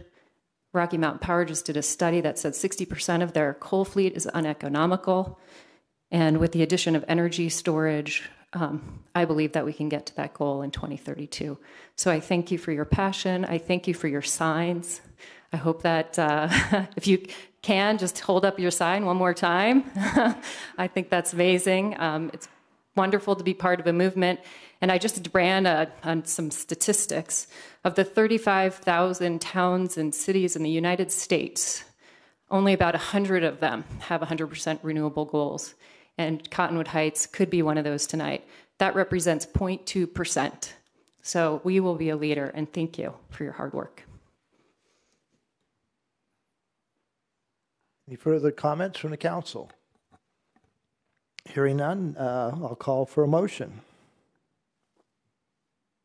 Rocky Mountain Power just did a study that said 60% of their coal fleet is uneconomical. And with the addition of energy storage, I believe that we can get to that goal in 2032. So I thank you for your passion. I thank you for your signs. I hope that if you can, just hold up your sign one more time. I think that's amazing. It's wonderful to be part of a movement. And I just ran on some statistics. Of the 35,000 towns and cities in the United States, only about 100 of them have 100% renewable goals. And Cottonwood Heights could be one of those tonight. That represents 0.2%. So we will be a leader, and thank you for your hard work. Any further comments from the council? Hearing none, I'll call for a motion.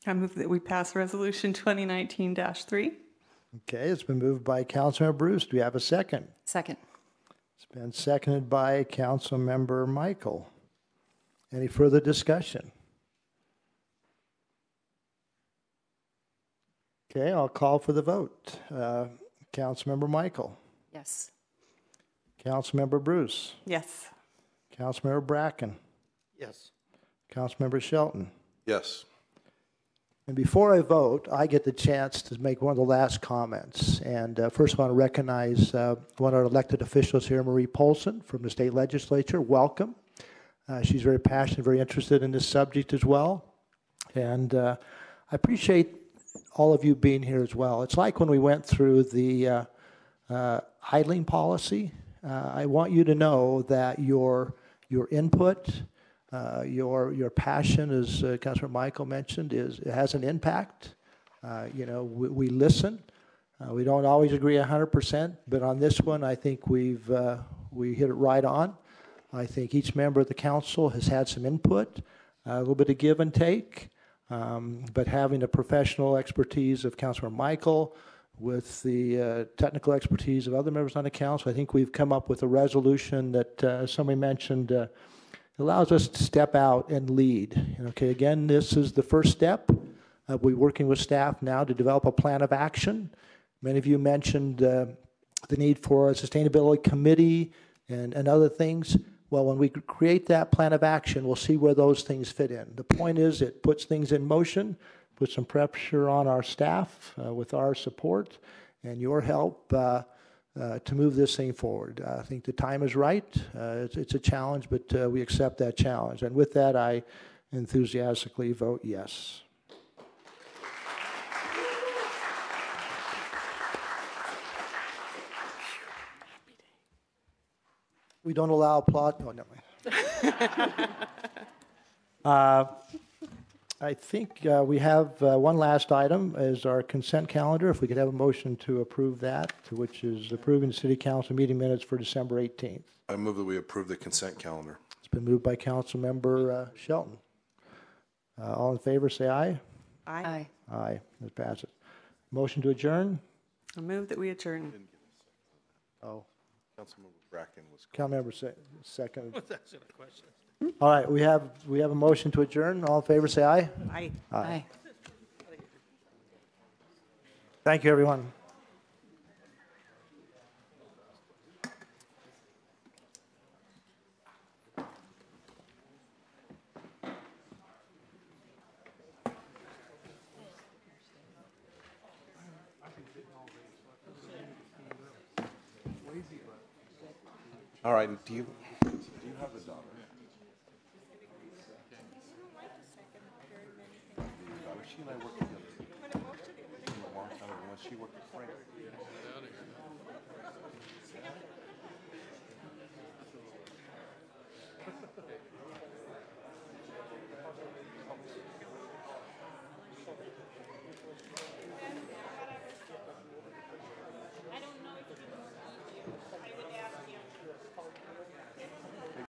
I move that we pass Resolution 2019-3. Okay, it's been moved by Councilmember Bruce. Do we have a second? Second. It's been seconded by Councilmember Michael. Any further discussion? Okay, I'll call for the vote. Councilmember Michael. Yes. Councilmember Bruce. Yes. Councilmember Bracken. Yes. Councilmember Shelton. Yes. And before I vote, I get the chance to make one of the last comments. And first I want to recognize one of our elected officials here, Marie Polson from the state legislature. Welcome. She's very passionate, very interested in this subject as well. And I appreciate all of you being here as well. It's like when we went through the idling policy. I want you to know that your input, your passion, as Councilor Michael mentioned, it has an impact. You know, we listen. We don't always agree 100%, but on this one, I think we hit it right on. I think each member of the council has had some input, a little bit of give and take, but having the professional expertise of Councilor Michael, with the technical expertise of other members on the council, I think we've come up with a resolution that, as somebody mentioned, allows us to step out and lead. Okay, again, this is the first step. We're working with staff now to develop a plan of action. Many of you mentioned the need for a sustainability committee and other things. Well, when we create that plan of action, we'll see where those things fit in. The point is it puts things in motion, puts some pressure on our staff with our support and your help to move this thing forward. I think the time is right. It's a challenge, but we accept that challenge. And with that, I enthusiastically vote yes. We don't allow applause. No, never mind. I think we have one last item is our consent calendar. If we could have a motion to approve that, which is approving the city council meeting minutes for December 18th. I move that we approve the consent calendar. It's been moved by Council Member Shelton. All in favor, say aye. Aye. Aye. It passes. Motion to adjourn. I move that we adjourn. Oh. Councilmember Bracken was. Councilmember second. What's that sort of question? All right, we have a motion to adjourn. All in favor, say aye. Aye. Aye. Thank you, everyone. All right, do you have the daughter? She and I worked together. A long time ago when she worked with Frank.